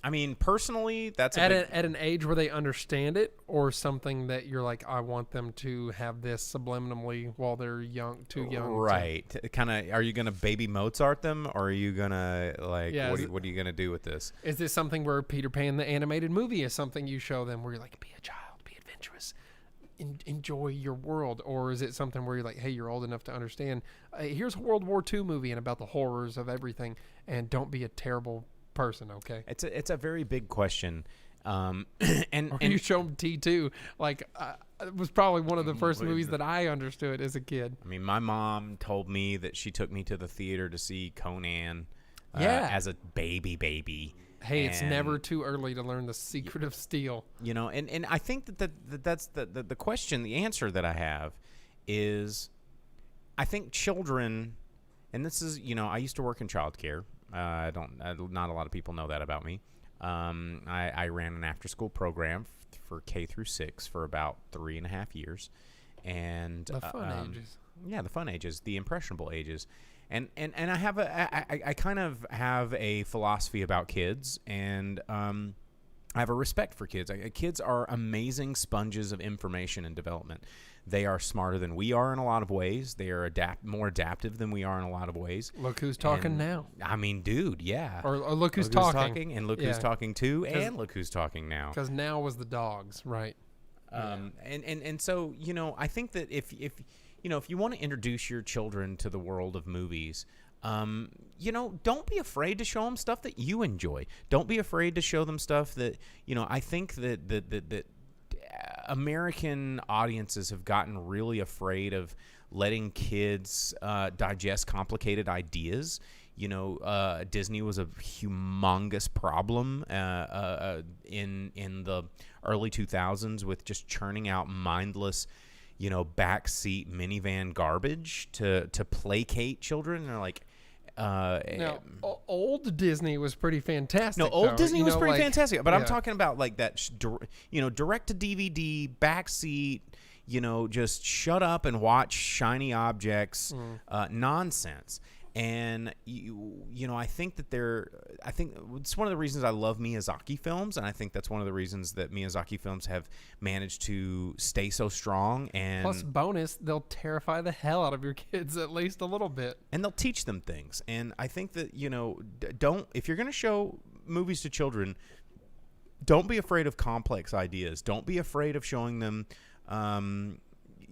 I mean, personally, that's at an age where they understand it, or something that you're like, I want them to have this subliminally while they're too young. Right. Kind of. Are you gonna baby Mozart them, or are you gonna like? Yeah, what are you gonna do with this? Is this something where Peter Pan the animated movie is something you show them, where you're like, be a child, be adventurous, enjoy your world, or is it something where you're like, hey, you're old enough to understand? Here's a World War II movie and about the horrors of everything, and don't be a terrible person, okay? It's a very big question. And you show them T2, like it was probably one of the first movies that I understood as a kid. I mean, my mom told me that she took me to the theater to see Conan as a baby. Hey, it's never too early to learn the secret of steel. You know, and I think that's the question, the answer that I have is, I think children, and this is, you know, I used to work in childcare. Not a lot of people know that about me. I ran an after-school program for K through 6 for about 3.5 years, and the fun ages. Yeah, the fun ages, the impressionable ages, and I have I kind of have a philosophy about kids, and I have a respect for kids. Kids are amazing sponges of information and development. They are smarter than we are in a lot of ways. They are more adaptive than we are in a lot of ways. Look who's talking now. I mean, dude, yeah. Or look who's talking. And look who's talking too. And look who's talking now. Because now was the dogs, right? And so, you know, I think that if you want to introduce your children to the world of movies, you know, don't be afraid to show them stuff that you enjoy. Don't be afraid to show them stuff that, you know, I think that American audiences have gotten really afraid of letting kids digest complicated ideas. You know, Disney was a humongous problem in the early 2000s with just churning out mindless, you know, backseat minivan garbage to placate children. And they're like, now, old Disney was pretty fantastic. No, old though. Disney was pretty like, fantastic. But I'm talking about like that, you know, direct to DVD, backseat, you know, just shut up and watch shiny objects nonsense. And you know, I think it's one of the reasons I love Miyazaki films, and I think that's one of the reasons that Miyazaki films have managed to stay so strong. And plus, bonus, they'll terrify the hell out of your kids at least a little bit, and they'll teach them things. And I think that, you know, if you're going to show movies to children, don't be afraid of complex ideas. Don't be afraid of showing them,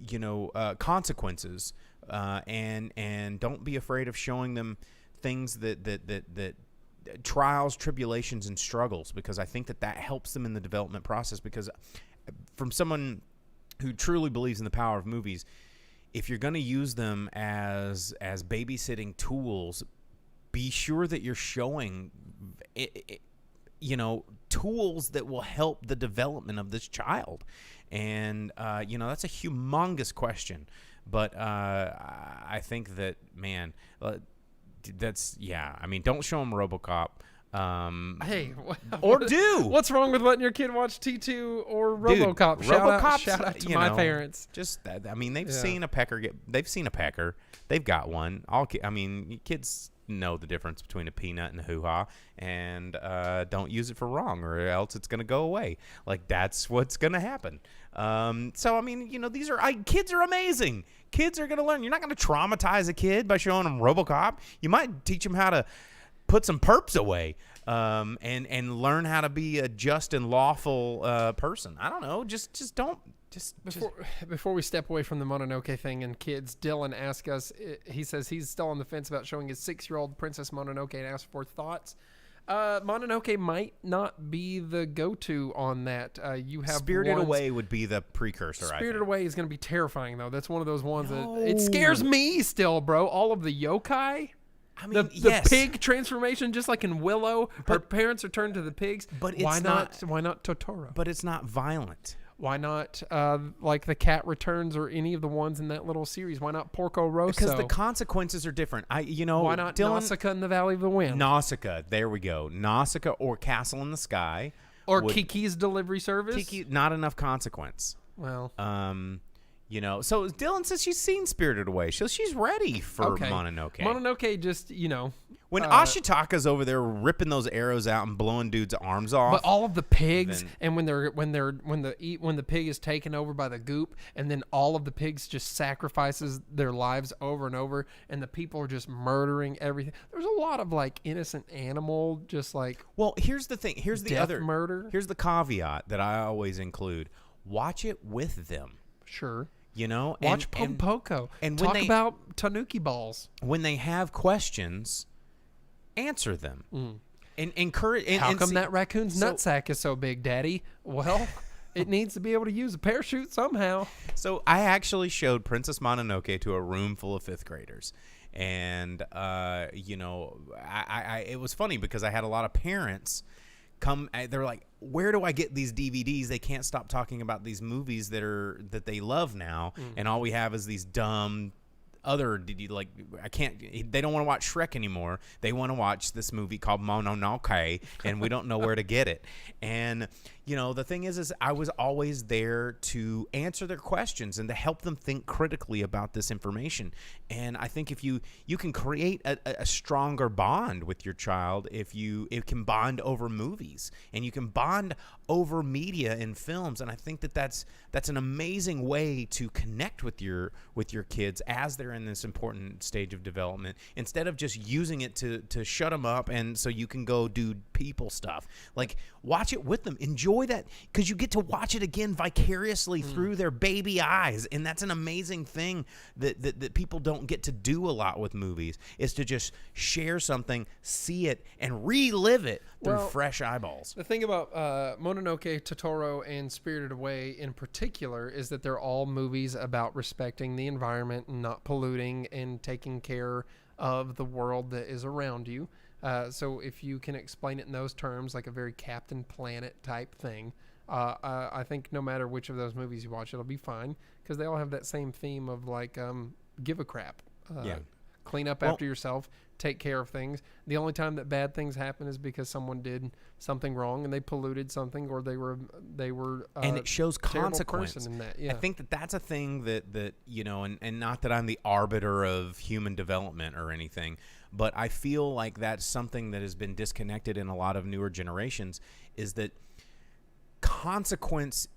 you know, consequences. And don't be afraid of showing them things that trials, tribulations, and struggles, because I think that helps them in the development process. Because from someone who truly believes in the power of movies, if you're going to use them as babysitting tools, be sure that you're showing you know, tools that will help the development of this child. And you know, that's a humongous question. But I think that, man, that's, yeah. I mean, don't show them RoboCop. Hey, or do. What's wrong with letting your kid watch T2 or RoboCop? Dude, shout out to my parents. Just, I mean, they've seen a pecker. They've seen a pecker. They've got one. I mean, kids know the difference between a peanut and a hoo-ha, and don't use it for wrong, or else it's going to go away. Like, that's what's going to happen. So, I mean, you know, kids are amazing. Kids are going to learn. You're not going to traumatize a kid by showing them RoboCop. You might teach them how to put some perps away, and learn how to be a just and lawful person. I don't know. Just don't. Before we step away from the Mononoke thing and kids, Dylan asked us, he says he's still on the fence about showing his 6-year-old Princess Mononoke and asked for thoughts. Mononoke might not be the go-to on that. You have Spirited Away would be the precursor. Spirited Away is going to be terrifying, though. That's one of those ones that it scares me still, bro. All of the yokai. I mean, the pig transformation, just like in Willow, her parents are turned to the pigs. But why not Totoro? But it's not violent. Why not like The Cat Returns or any of the ones in that little series? Why not Porco Rosso? Because the consequences are different. Why not Nausicaa in the Valley of the Wind? Nausicaa, there we go. Nausicaa or Castle in the Sky. Or Kiki's Delivery Service. Kiki, not enough consequence. Well, you know, so Dylan says she's seen Spirited Away. So she's ready for Mononoke. Mononoke just, you know. When Ashitaka's over there ripping those arrows out and blowing dudes' arms off. But all of the pigs, and when the pig is taken over by the goop, and then all of the pigs just sacrifices their lives over and over, and the people are just murdering everything. There's a lot of like innocent animal, just like. Well, here's the thing. Here's the other murder. Here's the caveat that I always include. Watch it with them. Sure. You know, Watch Pompoko. And talk about tanuki balls. When they have questions, answer them. And encourage. How come that raccoon's nutsack is so big, Daddy? Well, it needs to be able to use a parachute somehow. So I actually showed Princess Mononoke to a room full of 5th graders. And, you know, it was funny because I had a lot of parents come. They're like, where do I get these DVDs? They can't stop talking about these movies that they love now. And all we have is these dumb like, they don't want to watch Shrek anymore. They want to watch this movie called Mononoke, and we don't know where to get it. And, you know, the thing is I was always there to answer their questions and to help them think critically about this information. And I think if you can create a stronger bond with your child, it can bond over movies, and you can bond over media and films. And I think that's an amazing way to connect with your kids as they're in this important stage of development, instead of just using it to shut them up and so you can go do people stuff. Like, watch it with them. Enjoy that, because you get to watch it again vicariously through their baby eyes. And that's an amazing thing that people don't get to do a lot with movies, is to just share something, see it, and relive it through fresh eyeballs. The thing about Mononoke, Totoro, and Spirited Away in particular is that they're all movies about respecting the environment and not polluting and taking care of the world that is around you. So if you can explain it in those terms, like a very Captain Planet type thing, I think no matter which of those movies you watch, it'll be fine, because they all have that same theme of like give a crap. Clean up after yourself, take care of things. The only time that bad things happen is because someone did something wrong and they polluted something, or they were and it shows consequence in that. I think that's a thing that you know, and not that I'm the arbiter of human development or anything, but I feel like that's something that has been disconnected in a lot of newer generations, is that consequence,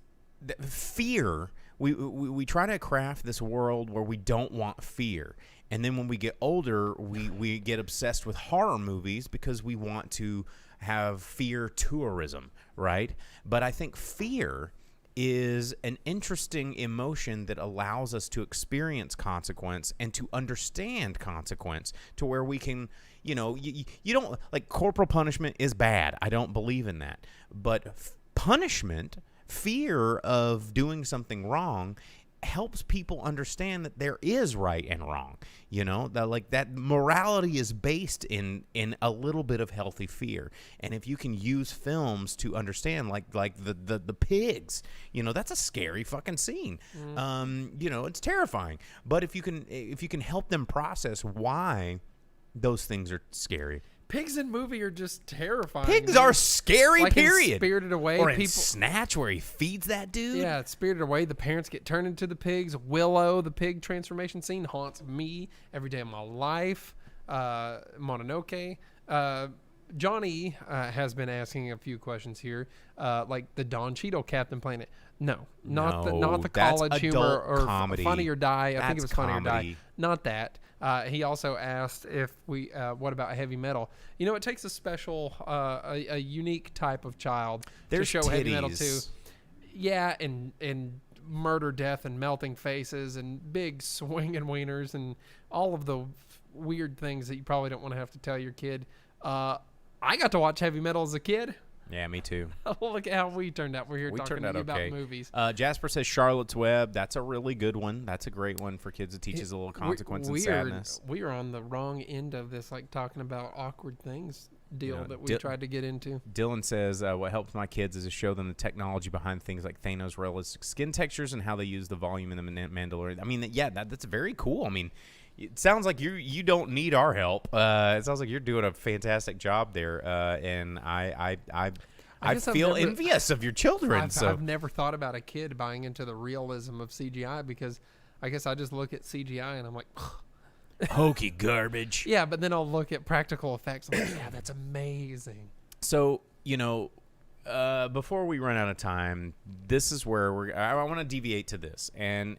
fear. We try to craft this world where we don't want fear. And then when we get older, we get obsessed with horror movies because we want to have fear tourism, right? But I think fear is an interesting emotion that allows us to experience consequence and to understand consequence, to where we can, you know, you don't, like, corporal punishment is bad. I don't believe in that. But punishment, fear of doing something wrong, helps people understand that there is right and wrong. You know, that morality is based in a little bit of healthy fear. And if you can use films to understand, like the pigs, you know, that's a scary fucking scene. You know, it's terrifying. But if you can help them process why those things are scary. Pigs in movie are just terrifying. Pigs are scary, like period. In Spirited Away, or in Snatch, where he feeds that dude. Yeah, it's Spirited Away. The parents get turned into the pigs. Willow, the pig transformation scene, haunts me every day of my life. Mononoke. Johnny has been asking a few questions here, like the Don Cheadle Captain Planet. No, not the college humor or comedy. Funny or Die. I think it was Funny or Die. comedy. Not that. He also asked if what about heavy metal? You know, it takes a special, a unique type of child There's to show heavy metal titties. too. Yeah, and murder, death, and melting faces, and big swinging wieners, and all of the weird things that you probably don't want to have to tell your kid. I got to watch heavy metal as a kid. Yeah, me too. Look at how we turned out. We're here talking to you about movies. Jasper says Charlotte's Web. That's a really good one. That's a great one for kids. It teaches a little consequence and sadness. We are on the wrong end of this, like talking about awkward things deal that we tried to get into. Dylan says, what helps my kids is to show them the technology behind things like Thanos' realistic skin textures and how they use the volume in the Mandalorian. I mean, yeah, that's very cool. I mean, it sounds like you don't need our help. It sounds like you're doing a fantastic job there, and I feel envious of your children. I've never thought about a kid buying into the realism of CGI, because I guess I just look at CGI and I'm like, hokey garbage. Yeah, but then I'll look at practical effects. I'm like, yeah, that's amazing. So, you know, before we run out of time, this is where I want to deviate to this. And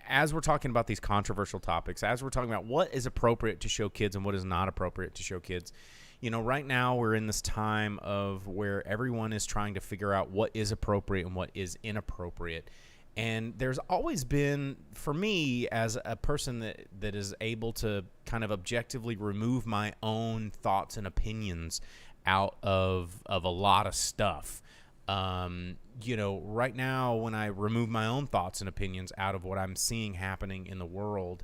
as we're talking about these controversial topics, as we're talking about what is appropriate to show kids and what is not appropriate to show kids, you know, right now we're in this time of where everyone is trying to figure out what is appropriate and what is inappropriate. And there's always been, for me, as a person that is able to kind of objectively remove my own thoughts and opinions out of a lot of stuff. Right now, when I remove my own thoughts and opinions out of what I'm seeing happening in the world,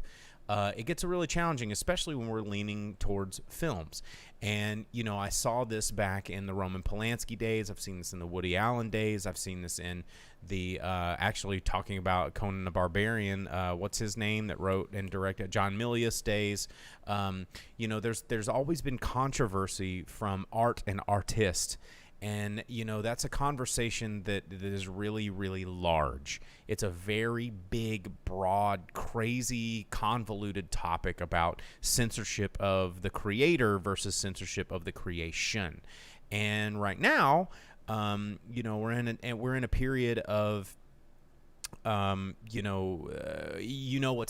it gets really challenging, especially when we're leaning towards films. And, I saw this back in the Roman Polanski days. I've seen this in the Woody Allen days. I've seen this in the, actually talking about Conan the Barbarian, what's his name that wrote and directed, John Milius days. There's always been controversy from art and artists. And, that's a conversation that is really, really large. It's a very big, broad, crazy, convoluted topic about censorship of the creator versus censorship of the creation. And right now, we're in a period of, what's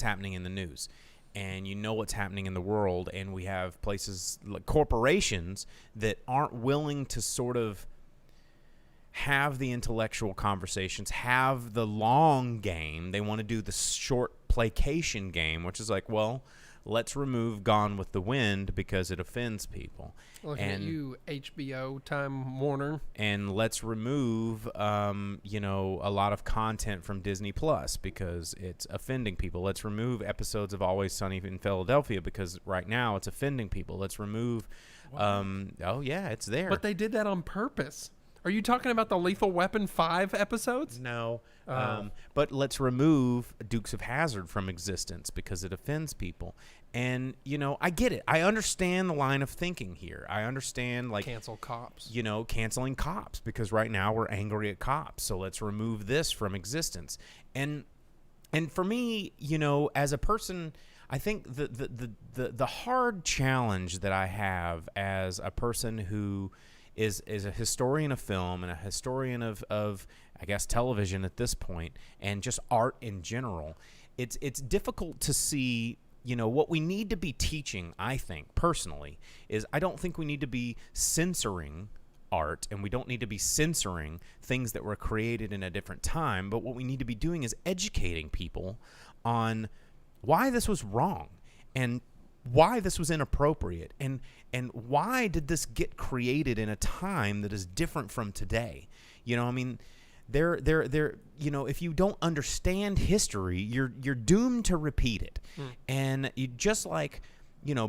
happening in the news. And what's happening in the world, and we have places like corporations that aren't willing to sort of have the intellectual conversations, have the long game. They want to do the short placation game, which is like, well, let's remove Gone with the Wind because it offends people. Looking at you, HBO, Time Warner. And let's remove, a lot of content from Disney Plus because it's offending people. Let's remove episodes of Always Sunny in Philadelphia because right now it's offending people. Let's remove, it's there. But they did that on purpose. Are you talking about the Lethal Weapon 5 episodes? No. But let's remove Dukes of Hazzard from existence because it offends people. And, I get it. I understand the line of thinking here. I understand, cancel cops. Canceling cops because right now we're angry at cops. So let's remove this from existence. And for me, as a person, I think the hard challenge that I have as a person who is a historian of film and a historian of I guess television at this point and just art in general, it's difficult to see what we need to be teaching. I think personally is I don't think we need to be censoring art and we don't need to be censoring things that were created in a different time, but what we need to be doing is educating people on why this was wrong and why this was inappropriate and why did this get created in a time that is different from today. If you don't understand history, you're doomed to repeat it. And you just like,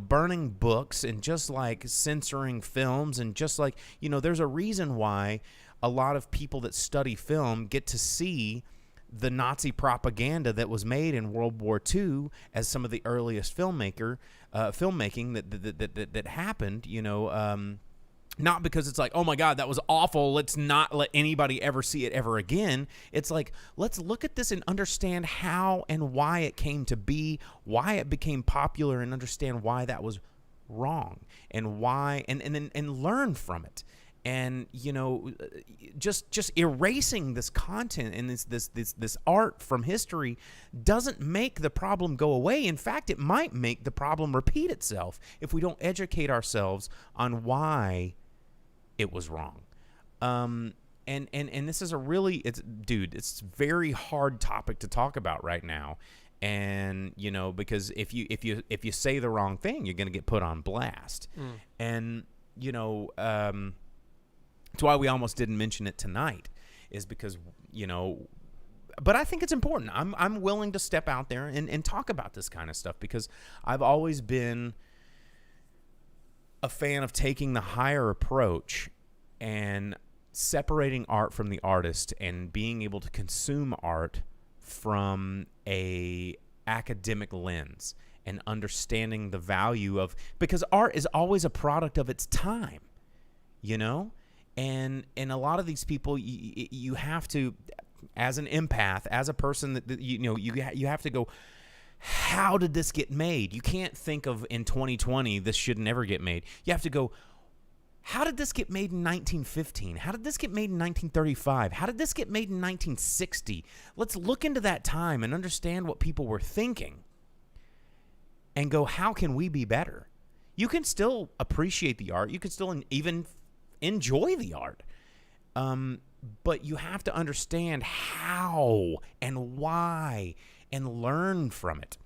burning books and just like censoring films and just like, there's a reason why a lot of people that study film get to see the Nazi propaganda that was made in World War II as some of the earliest filmmaking that happened, not because it's like, oh my God, that was awful, let's not let anybody ever see it ever again. It's like, let's look at this and understand how and why it came to be, why it became popular, and understand why that was wrong and why, and then learn from it. And just erasing this content and this art from history doesn't make the problem go away. In fact, it might make the problem repeat itself if we don't educate ourselves on why it was wrong. And this is it's very hard topic to talk about right now. And because if you say the wrong thing, you're going to get put on blast. And it's why we almost didn't mention it tonight, is because, but I think it's important. I'm willing to step out there and talk about this kind of stuff because I've always been a fan of taking the higher approach and separating art from the artist and being able to consume art from a academic lens and understanding the value of, because art is always a product of its time, And a lot of these people, you have to, as an empath, as a person that you have to go, how did this get made? You can't think of in 2020 this should never get made. You have to go, how did this get made in 1915? How did this get made in 1935? How did this get made in 1960? Let's look into that time and understand what people were thinking and go, how can we be better? You can still appreciate the art. You can still even enjoy the art. but you have to understand how and why and learn from it.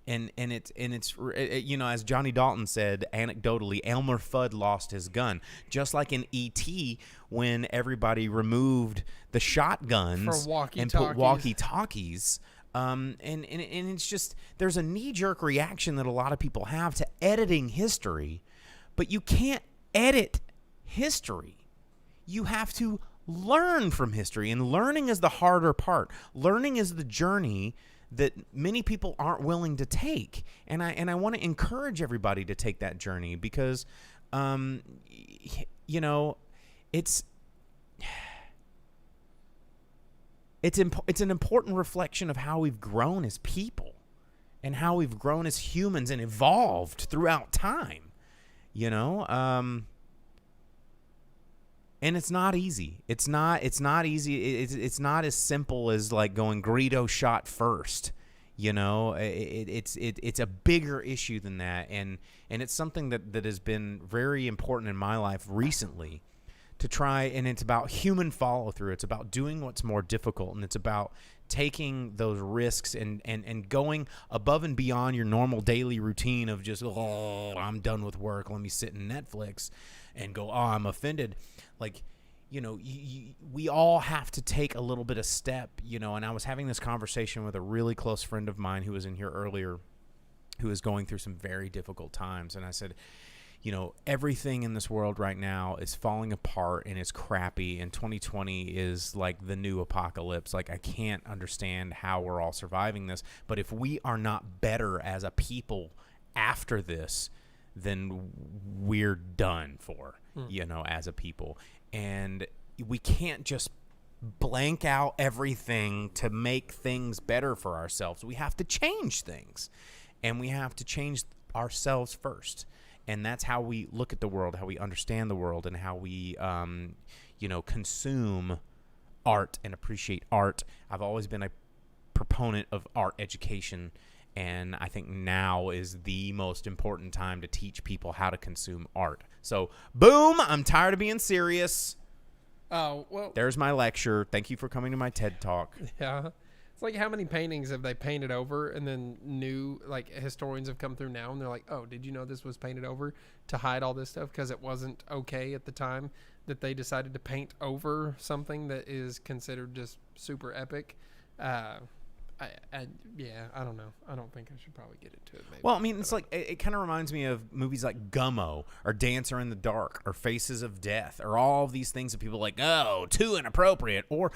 And it's as Johnny Dalton said anecdotally, Elmer Fudd lost his gun, just like in E.T. when everybody removed the shotguns and put walkie-talkies. And it's just, there's a knee-jerk reaction that a lot of people have to editing history, but you can't edit history. You have to learn from history, and learning is the harder part. Learning is the journey that many people aren't willing to take, and I want to encourage everybody to take that journey, because it's an important reflection of how we've grown as people and how we've grown as humans and evolved throughout time, and it's not easy. It's not easy. It's not as simple as like going Greedo shot first. It's a bigger issue than that, and it's something that has been very important in my life recently to try. And it's about human follow through. It's about doing what's more difficult, and it's about taking those risks and going above and beyond your normal daily routine of just, I'm done with work, let me sit in Netflix and go, I'm offended. Like, we all have to take a little bit of step, and I was having this conversation with a really close friend of mine who was in here earlier, who is going through some very difficult times. And I said, everything in this world right now is falling apart and it's crappy, and 2020 is like the new apocalypse. Like, I can't understand how we're all surviving this, but if we are not better as a people after this, then we're done for, as a people. And we can't just blank out everything to make things better for ourselves. We have to change things, and we have to change ourselves first. And that's how we look at the world, how we understand the world, and how we, consume art and appreciate art. I've always been a proponent of art education, and I think now is the most important time to teach people how to consume art. So, boom, I'm tired of being serious. Oh, well. There's my lecture. Thank you for coming to my TED Talk. Yeah. It's like, how many paintings have they painted over, and then new, like, historians have come through now, and they're like, oh, did you know this was painted over to hide all this stuff because it wasn't okay at the time that they decided to paint over something that is considered just super epic? I don't know. I don't think I should probably get into it. Maybe. Well, I mean, it's like, it kind of reminds me of movies like Gummo or Dancer in the Dark or Faces of Death, or all of these things that people are like, oh, too inappropriate. Or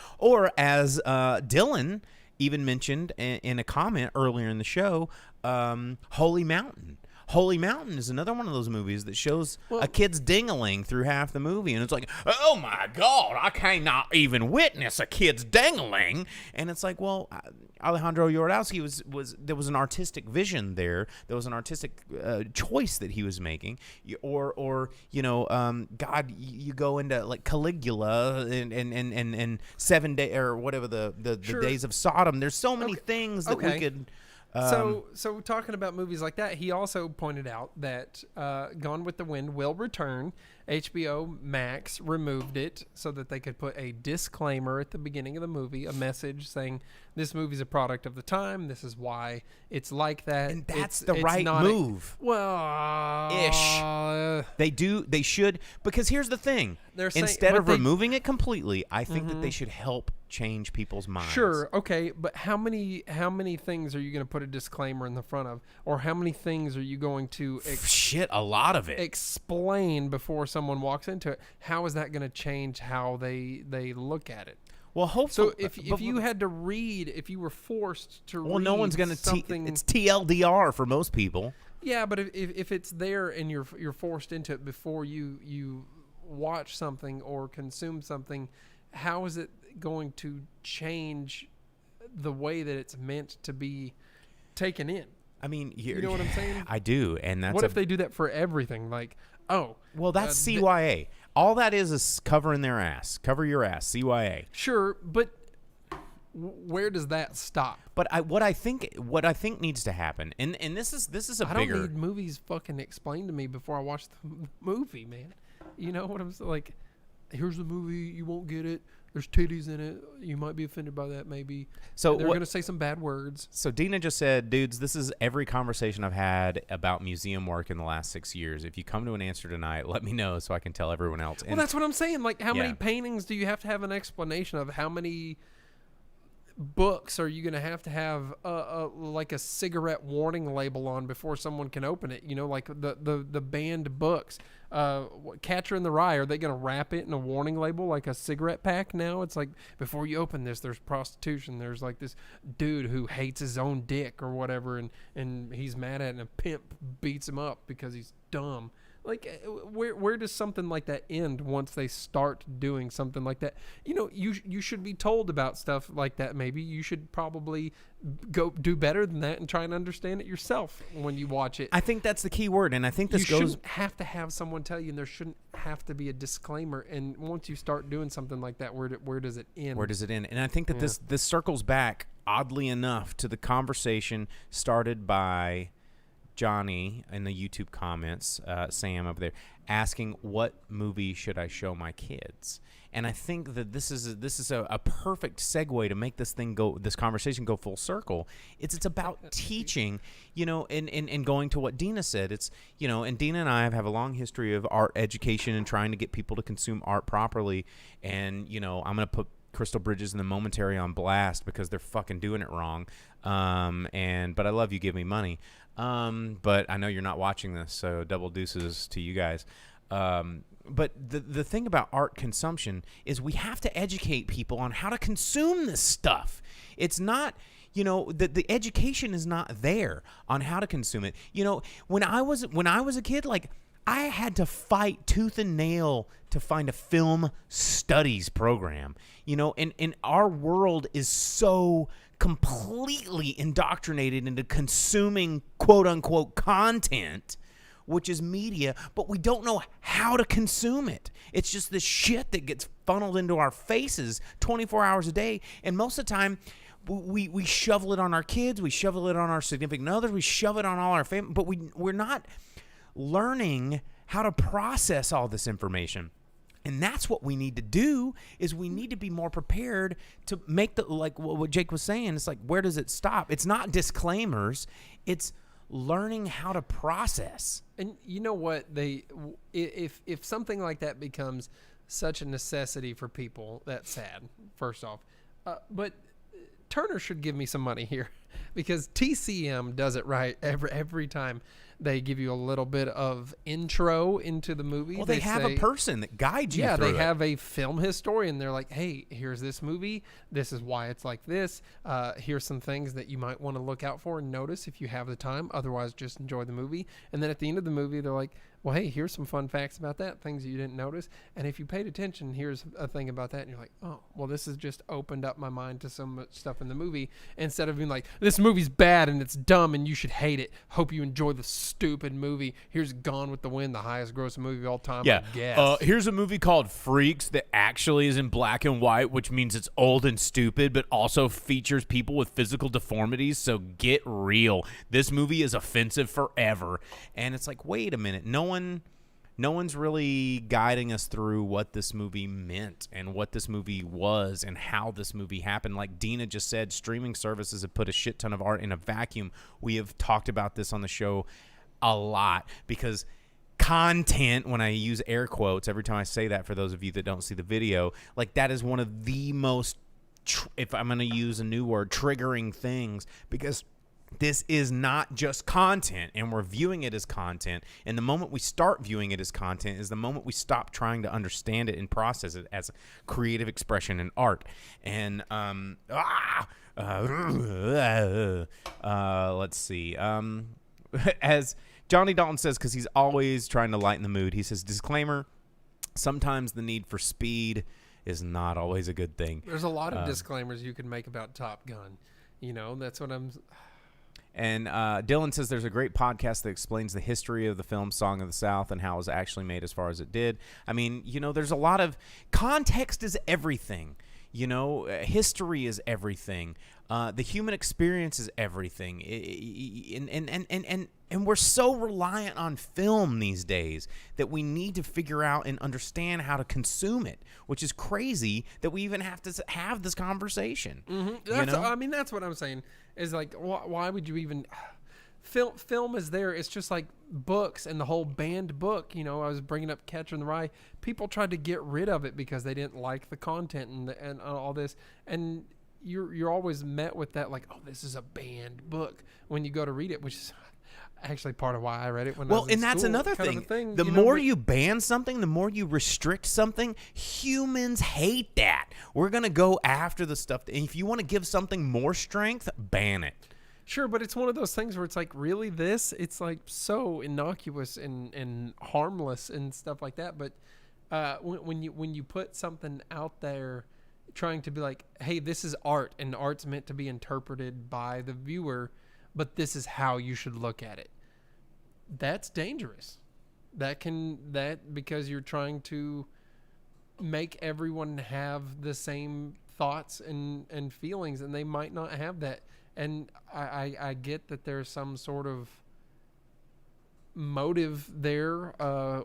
as Dylan even mentioned in a comment earlier in the show, Holy Mountain. Holy Mountain is another one of those movies that shows a kid's ding-a-ling through half the movie, and it's like, oh my God, I cannot even witness a kid's ding-a-ling. And it's like, well, Alejandro Jodorowsky there was an artistic vision there. There was an artistic choice that he was making. God, you go into like Caligula and 7 Days or whatever the Days of Sodom. There's so many things that we could. So talking about movies like that, he also pointed out that Gone with the Wind will return. HBO Max removed it so that they could put a disclaimer at the beginning of the movie, a message saying this movie's a product of the time. This is why it's like that. And that's the right move. Well, They should, because here's the thing. Instead of removing it completely, I think that they should help change people's minds. Sure, okay, but how many things are you going to put a disclaimer in the front of, or how many things are you going to a lot of it explain before someone walks into it? How is that going to change how they look at it? Well, hopefully. So if you had to read, if you were forced to read, no one's going to something, it's TLDR for most people. Yeah, but if it's there and you're forced into it before you watch something or consume something, how is it going to change the way that it's meant to be taken in? I mean, you know what I'm saying? I do, and that's what if they do that for everything? Like, well, that's CYA. All that is covering their ass. Cover your ass, CYA. Sure, but where does that stop? But what I think needs to happen, and this is a bigger. I don't need movies fucking explained to me before I watch the movie, man. You know what I'm saying? Like, here's the movie, you won't get it. There's titties in it. You might be offended by that, maybe. So they're going to say some bad words. So Dina just said, dudes, this is every conversation I've had about museum work in the last 6 years. If you come to an answer tonight, let me know so I can tell everyone else. Well, that's what I'm saying. Like, how many paintings do you have to have an explanation of? How many books are you going to have like a cigarette warning label on before someone can open it? You know, like the banned books. Catcher in the Rye, are they going to wrap it in a warning label like a cigarette pack now? It's like, before you open this, there's prostitution. There's like this dude who hates his own dick or whatever, and he's mad at it, and a pimp beats him up because he's dumb. Like, where does something like that end once they start doing something like that? You know, you should be told about stuff like that. Maybe you should probably go do better than that and try and understand it yourself when you watch it. I think that's the key word, and I think this you goes. shouldn't have to have someone tell you, and there shouldn't have to be a disclaimer. And once you start doing something like that, where does it end? Where does it end? And I think that this circles back, oddly enough, to the conversation started by Johnny in the YouTube comments, Sam over there, asking what movie should I show my kids. And I think that this is a perfect segue to make this conversation go full circle. It's about teaching, you know, and going to what Dina said. It's, you know, and Dina and I have a long history of art education and trying to get people to consume art properly. And, you know, I'm going to put Crystal Bridges and the Momentary on blast because they're fucking doing it wrong. But I love you, give me money. But I know you're not watching this, so double deuces to you guys. But the thing about art consumption is we have to educate people on how to consume this stuff. It's not, you know, the education is not there on how to consume it. You know, when I was a kid, like, I had to fight tooth and nail to find a film studies program, you know, and our world is so completely indoctrinated into consuming quote unquote content, which is media, but we don't know how to consume it. It's just this shit that gets funneled into our faces 24 hours a day. And most of the time, we shovel it on our kids, we shovel it on our significant others, we shove it on all our family, but we're not learning how to process all this information. And that's what we need to do, is we need to be more prepared to make like what Jake was saying. It's like, where does it stop? It's not disclaimers. It's learning how to process. And you know what? If something like that becomes such a necessity for people, that's sad, first off. But Turner should give me some money here, because TCM does it right every time. They give you a little bit of intro into the movie. Well, they have a person that guides you through it. Yeah, they have a film historian. They're like, hey, here's this movie. This is why it's like this. Here's some things that you might want to look out for and notice if you have the time. Otherwise, just enjoy the movie. And then at the end of the movie, they're like, well, hey, here's some fun facts about that, things you didn't notice. And if you paid attention, here's a thing about that. And you're like, oh, well, this has just opened up my mind to so much stuff in the movie. Instead of being like, this movie's bad and it's dumb and you should hate it. Hope you enjoy the stupid movie. Here's Gone with the Wind, the highest grossing movie of all time. Yeah. I guess. Here's a movie called Freaks that actually is in black and white, which means it's old and stupid, but also features people with physical deformities. So get real. This movie is offensive forever. And it's like, wait a minute. No one's really guiding us through what this movie meant and what this movie was and how this movie happened. Like Dina just said, streaming services have put a shit ton of art in a vacuum. We have talked about this on the show a lot, because content, when I use air quotes every time I say that for those of you that don't see the video, like, that is one of the most, if I'm going to use a new word, triggering things, because this is not just content, and we're viewing it as content. And the moment we start viewing it as content is the moment we stop trying to understand it and process it as creative expression and art. And let's see. As Johnny Dalton says, because he's always trying to lighten the mood, he says, disclaimer, sometimes the need for speed is not always a good thing. There's a lot of disclaimers you can make about Top Gun. You know, that's what I'm... And Dylan says there's a great podcast that explains the history of the film Song of the South and how it was actually made as far as it did. I mean, you know, there's a lot of context is everything. History is everything. The human experience is everything. And we're so reliant on film these days that we need to figure out and understand how to consume it, which is crazy that we even have to have this conversation. Mm-hmm. That's what I'm saying is like, why would you even... Film is there. It's just like books and the whole banned book. I was bringing up Catcher in the Rye. People tried to get rid of it because they didn't like the content and all this. And you're always met with that, like, oh, this is a banned book when you go to read it, which is actually part of why I read it when I was in and that's school. another Kind thing. The more you ban something, the more you restrict something. Humans hate that. We're going to go after the stuff. And if you want to give something more strength, ban it. Sure, but it's one of those things where it's like, really, this? It's like so innocuous and harmless and stuff like that. But when you put something out there trying to be like, hey, this is art, and art's meant to be interpreted by the viewer, but this is how you should look at it. That's dangerous. Because you're trying to make everyone have the same thoughts and feelings, and they might not have that. And I get that there's some sort of motive there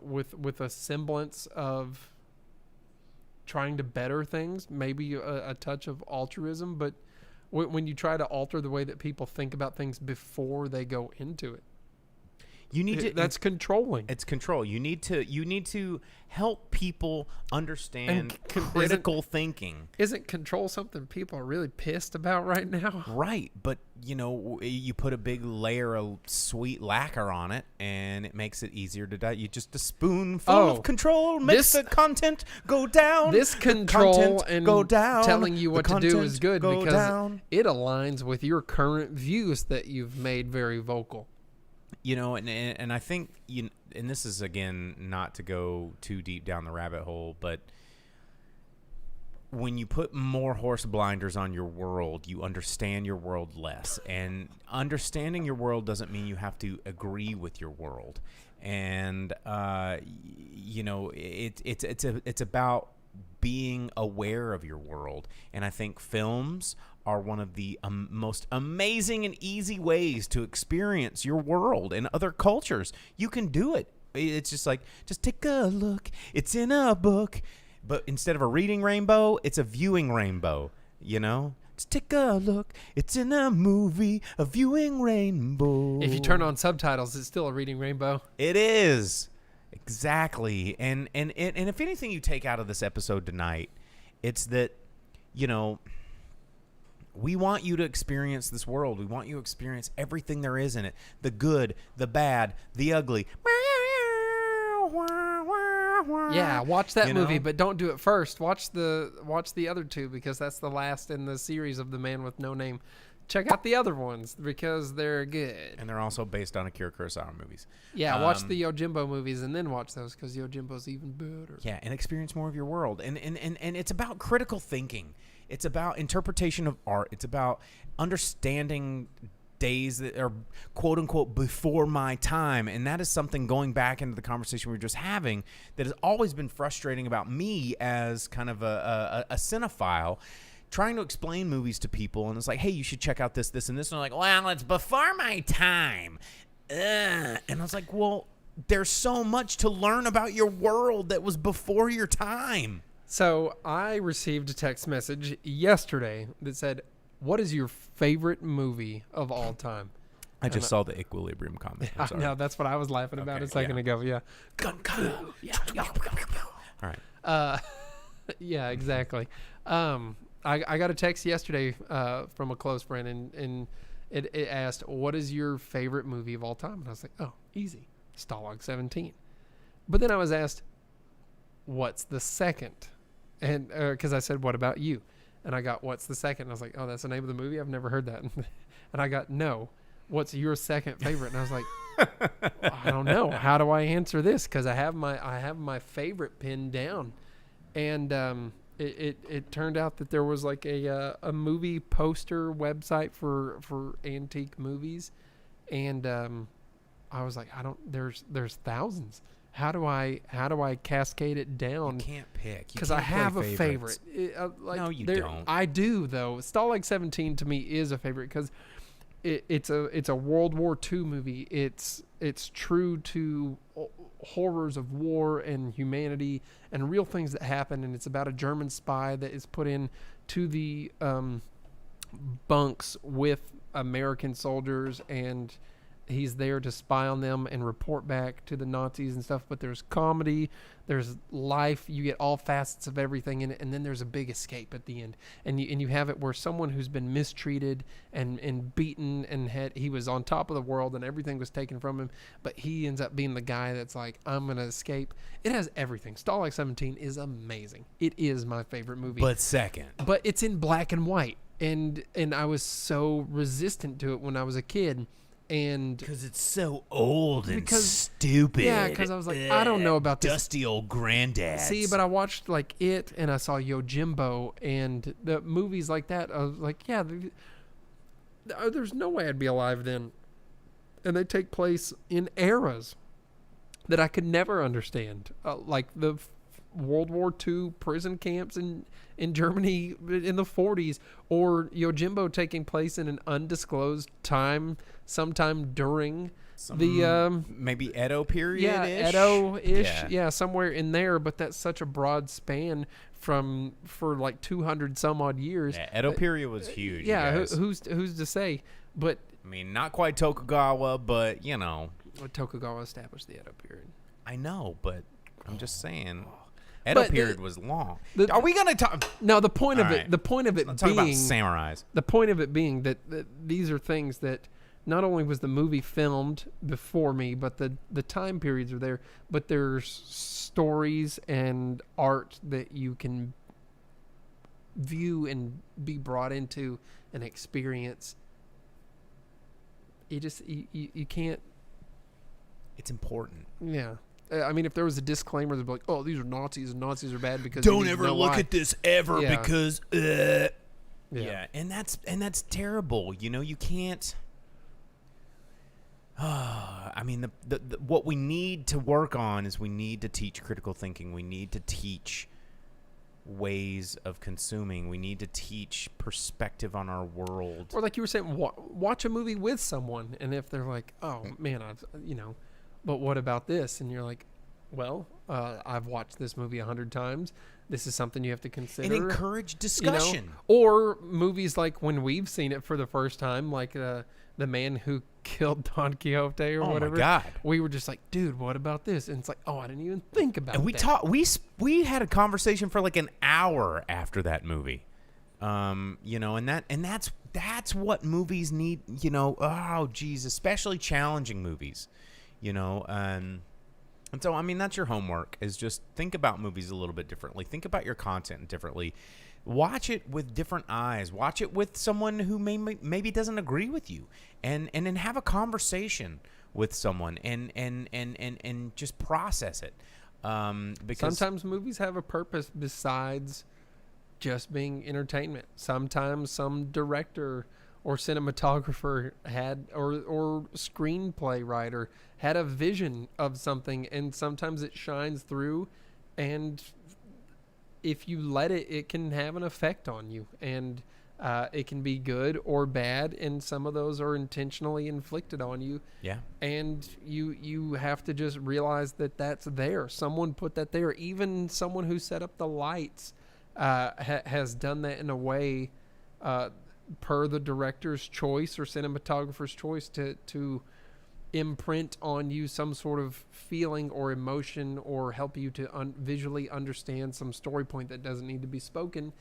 with a semblance of trying to better things, maybe a touch of altruism. But when you try to alter the way that people think about things before they go into it, that's controlling. It's control. You need to help people understand critical thinking. Isn't control something people are really pissed about right now? Right, but you put a big layer of sweet lacquer on it, and it makes it easier to you just a spoonful of control makes the content go down. This control and go down. Telling you what to do is good because it aligns with your current views that you've made very vocal. And I think, and this is, again, not to go too deep down the rabbit hole, but when you put more horse blinders on your world, you understand your world less. And understanding your world doesn't mean you have to agree with your world. And, it's about being aware of your world. And I think films are one of the most amazing and easy ways to experience your world and other cultures. You can do it. It's just like, just take a look. It's in a book. But instead of a reading rainbow, it's a viewing rainbow, Just take a look. It's in a movie, a viewing rainbow. If you turn on subtitles, it's still a reading rainbow. It is. Exactly. And if anything you take out of this episode tonight, it's that, we want you to experience this world. We want you to experience everything there is in it. The good, the bad, the ugly. Yeah, watch that movie, but don't do it first. Watch the other two because that's the last in the series of The Man with No Name. Check out the other ones because they're good. And they're also based on Akira Kurosawa movies. Yeah, watch the Yojimbo movies and then watch those because Yojimbo's even better. Yeah, and experience more of your world. And it's about critical thinking. It's about interpretation of art. It's about understanding days that are quote unquote before my time. And that is something, going back into the conversation we were just having, that has always been frustrating about me as kind of a cinephile, trying to explain movies to people. And it's like, hey, you should check out this, this, and this. And I'm like, well, it's before my time. And I was like, well, there's so much to learn about your world that was before your time. So I received a text message yesterday that said, what is your favorite movie of all time? I just saw the Equilibrium comment. No, that's what I was laughing about a second ago. Yeah. All right. Yeah, exactly. I got a text yesterday from a close friend, and it asked, what is your favorite movie of all time? And I was like, oh, easy. Stalag 17. But then I was asked, what's the second? And because I said, what about you? And I got, what's the second? And I was like, oh, that's the name of the movie? I've never heard that. And I got, no. What's your second favorite? And I was like, I don't know. How do I answer this? Because I have my favorite pinned down. And it turned out that there was like a movie poster website for antique movies. And I was like, there's thousands. how do I cascade it down? You can't pick. Because I have a favorite. No, you don't. I do though. Stalag 17 to me is a favorite because it's a World War II movie. It's true to horrors of war and humanity and real things that happen, and it's about a German spy that is put in to the bunks with American soldiers, and he's there to spy on them and report back to the Nazis and stuff. But there's comedy, there's life, you get all facets of everything in it, and then there's a big escape at the end. And you have it where someone who's been mistreated and beaten and he was on top of the world and everything was taken from him, but he ends up being the guy that's like, I'm gonna escape. It has everything. Stalag 17 is amazing. It is my favorite movie. But second. But it's in black and white. And I was so resistant to it when I was a kid. And because it's so old and stupid. Yeah, because I was like, I don't know about this. Dusty old granddad. See, but I watched like It, and I saw Yojimbo, and the movies like that. I was like, yeah, there's no way I'd be alive then. And they take place in eras that I could never understand, like the World War II prison camps in Germany in the 40s, or Yojimbo taking place in an undisclosed time sometime during the maybe Edo period. Yeah, Edo-ish. Yeah, somewhere in there. But that's such a broad span for like 200 some odd years. Yeah, Edo period was huge. Yeah, who's to say? But I mean, not quite Tokugawa, but you know, Tokugawa established the Edo period. I know, but I'm just saying. Edo period was long. Are we gonna talk? No, the point of it. Right. The point of it Let's being talk about samurais. The point of it being that these are things that not only was the movie filmed before me, but the time periods are there. But there's stories and art that you can view and be brought into an experience. You can't. It's important. Yeah. I mean, if there was a disclaimer, they'd be like, "Oh, these are Nazis, and Nazis are bad because don't ever look at this ever yeah. because." Yeah, and that's terrible. You know, you can't. I mean, the what we need to work on is we need to teach critical thinking. We need to teach ways of consuming. We need to teach perspective on our world. Or like you were saying, watch a movie with someone, and if they're like, "Oh man, but what about this?" And you're like, well, I've watched this movie 100 times. This is something you have to consider. And encourage discussion. Or movies like when we've seen it for the first time, like The Man Who Killed Don Quixote or whatever. Oh, my God. We were just like, dude, what about this? And it's like, oh, I didn't even think about and that. We had a conversation for like an hour after that movie. You know, and that's what movies need, you know. Oh, geez, especially challenging movies. You know, and so, I mean, that's your homework, is just think about movies a little bit differently. Think about your content differently. Watch it with different eyes. Watch it with someone who maybe doesn't agree with you, and then have a conversation with someone and just process it. Because sometimes movies have a purpose besides just being entertainment. Sometimes some director or cinematographer had, or screenplay writer had a vision of something, and sometimes it shines through, and if you let it, it can have an effect on you, and it can be good or bad, and some of those are intentionally inflicted on you. Yeah. And you have to just realize that that's there. Someone put that there. Even someone who set up the lights has done that in a way per the director's choice or cinematographer's choice to imprint on you some sort of feeling or emotion, or help you to visually understand some story point that doesn't need to be spoken.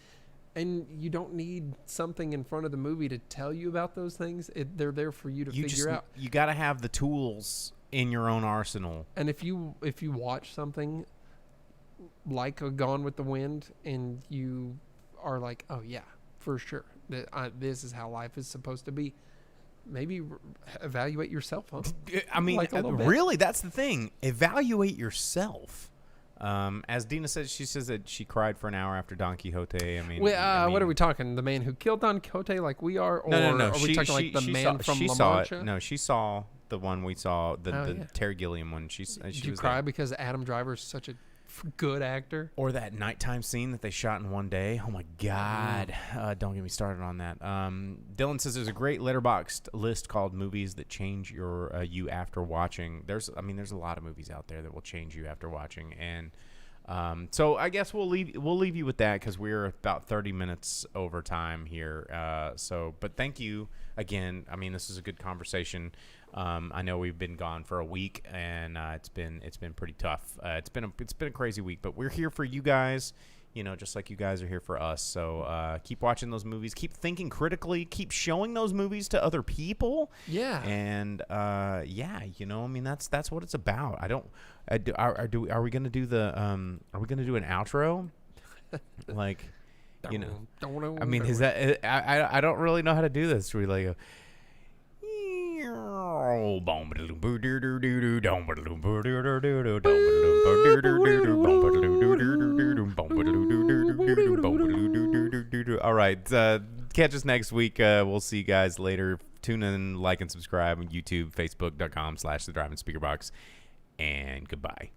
And you don't need something in front of the movie to tell you about those things. They're there for you to figure out. You got to have the tools in your own arsenal. And if you watch something like a Gone with the Wind, and you are like, oh yeah, for sure, this is how life is supposed to be, maybe evaluate yourself. Huh? I mean, like really, that's the thing. Evaluate yourself. As Dina said, she says that she cried for an hour after Don Quixote. What are we talking? The man who killed Don Quixote, like we are, or No. are we talking like the man from La Mancha? No, she saw the one we saw, the Terry Gilliam one. Did you cry because Adam Driver's such a good actor? Or that nighttime scene that they shot in one day. Oh my God! Don't get me started on that. Dylan says there's a great Letterboxd list called movies that change you after watching. There's a lot of movies out there that will change you after watching, and so I guess we'll leave you with that because we're about 30 minutes over time here. But thank you again. I mean, this is a good conversation. I know we've been gone for a week, and it's been pretty tough. It's been a crazy week, but we're here for you guys, just like you guys are here for us. So keep watching those movies, keep thinking critically, keep showing those movies to other people. Yeah. And that's what it's about. Are we gonna do an outro? Like, I mean, is that I don't really know how to do this. Really go. All right, catch us next week. We'll see you guys later. Tune in, like, and subscribe on YouTube, Facebook.com/The Driving Speakerbox, and goodbye.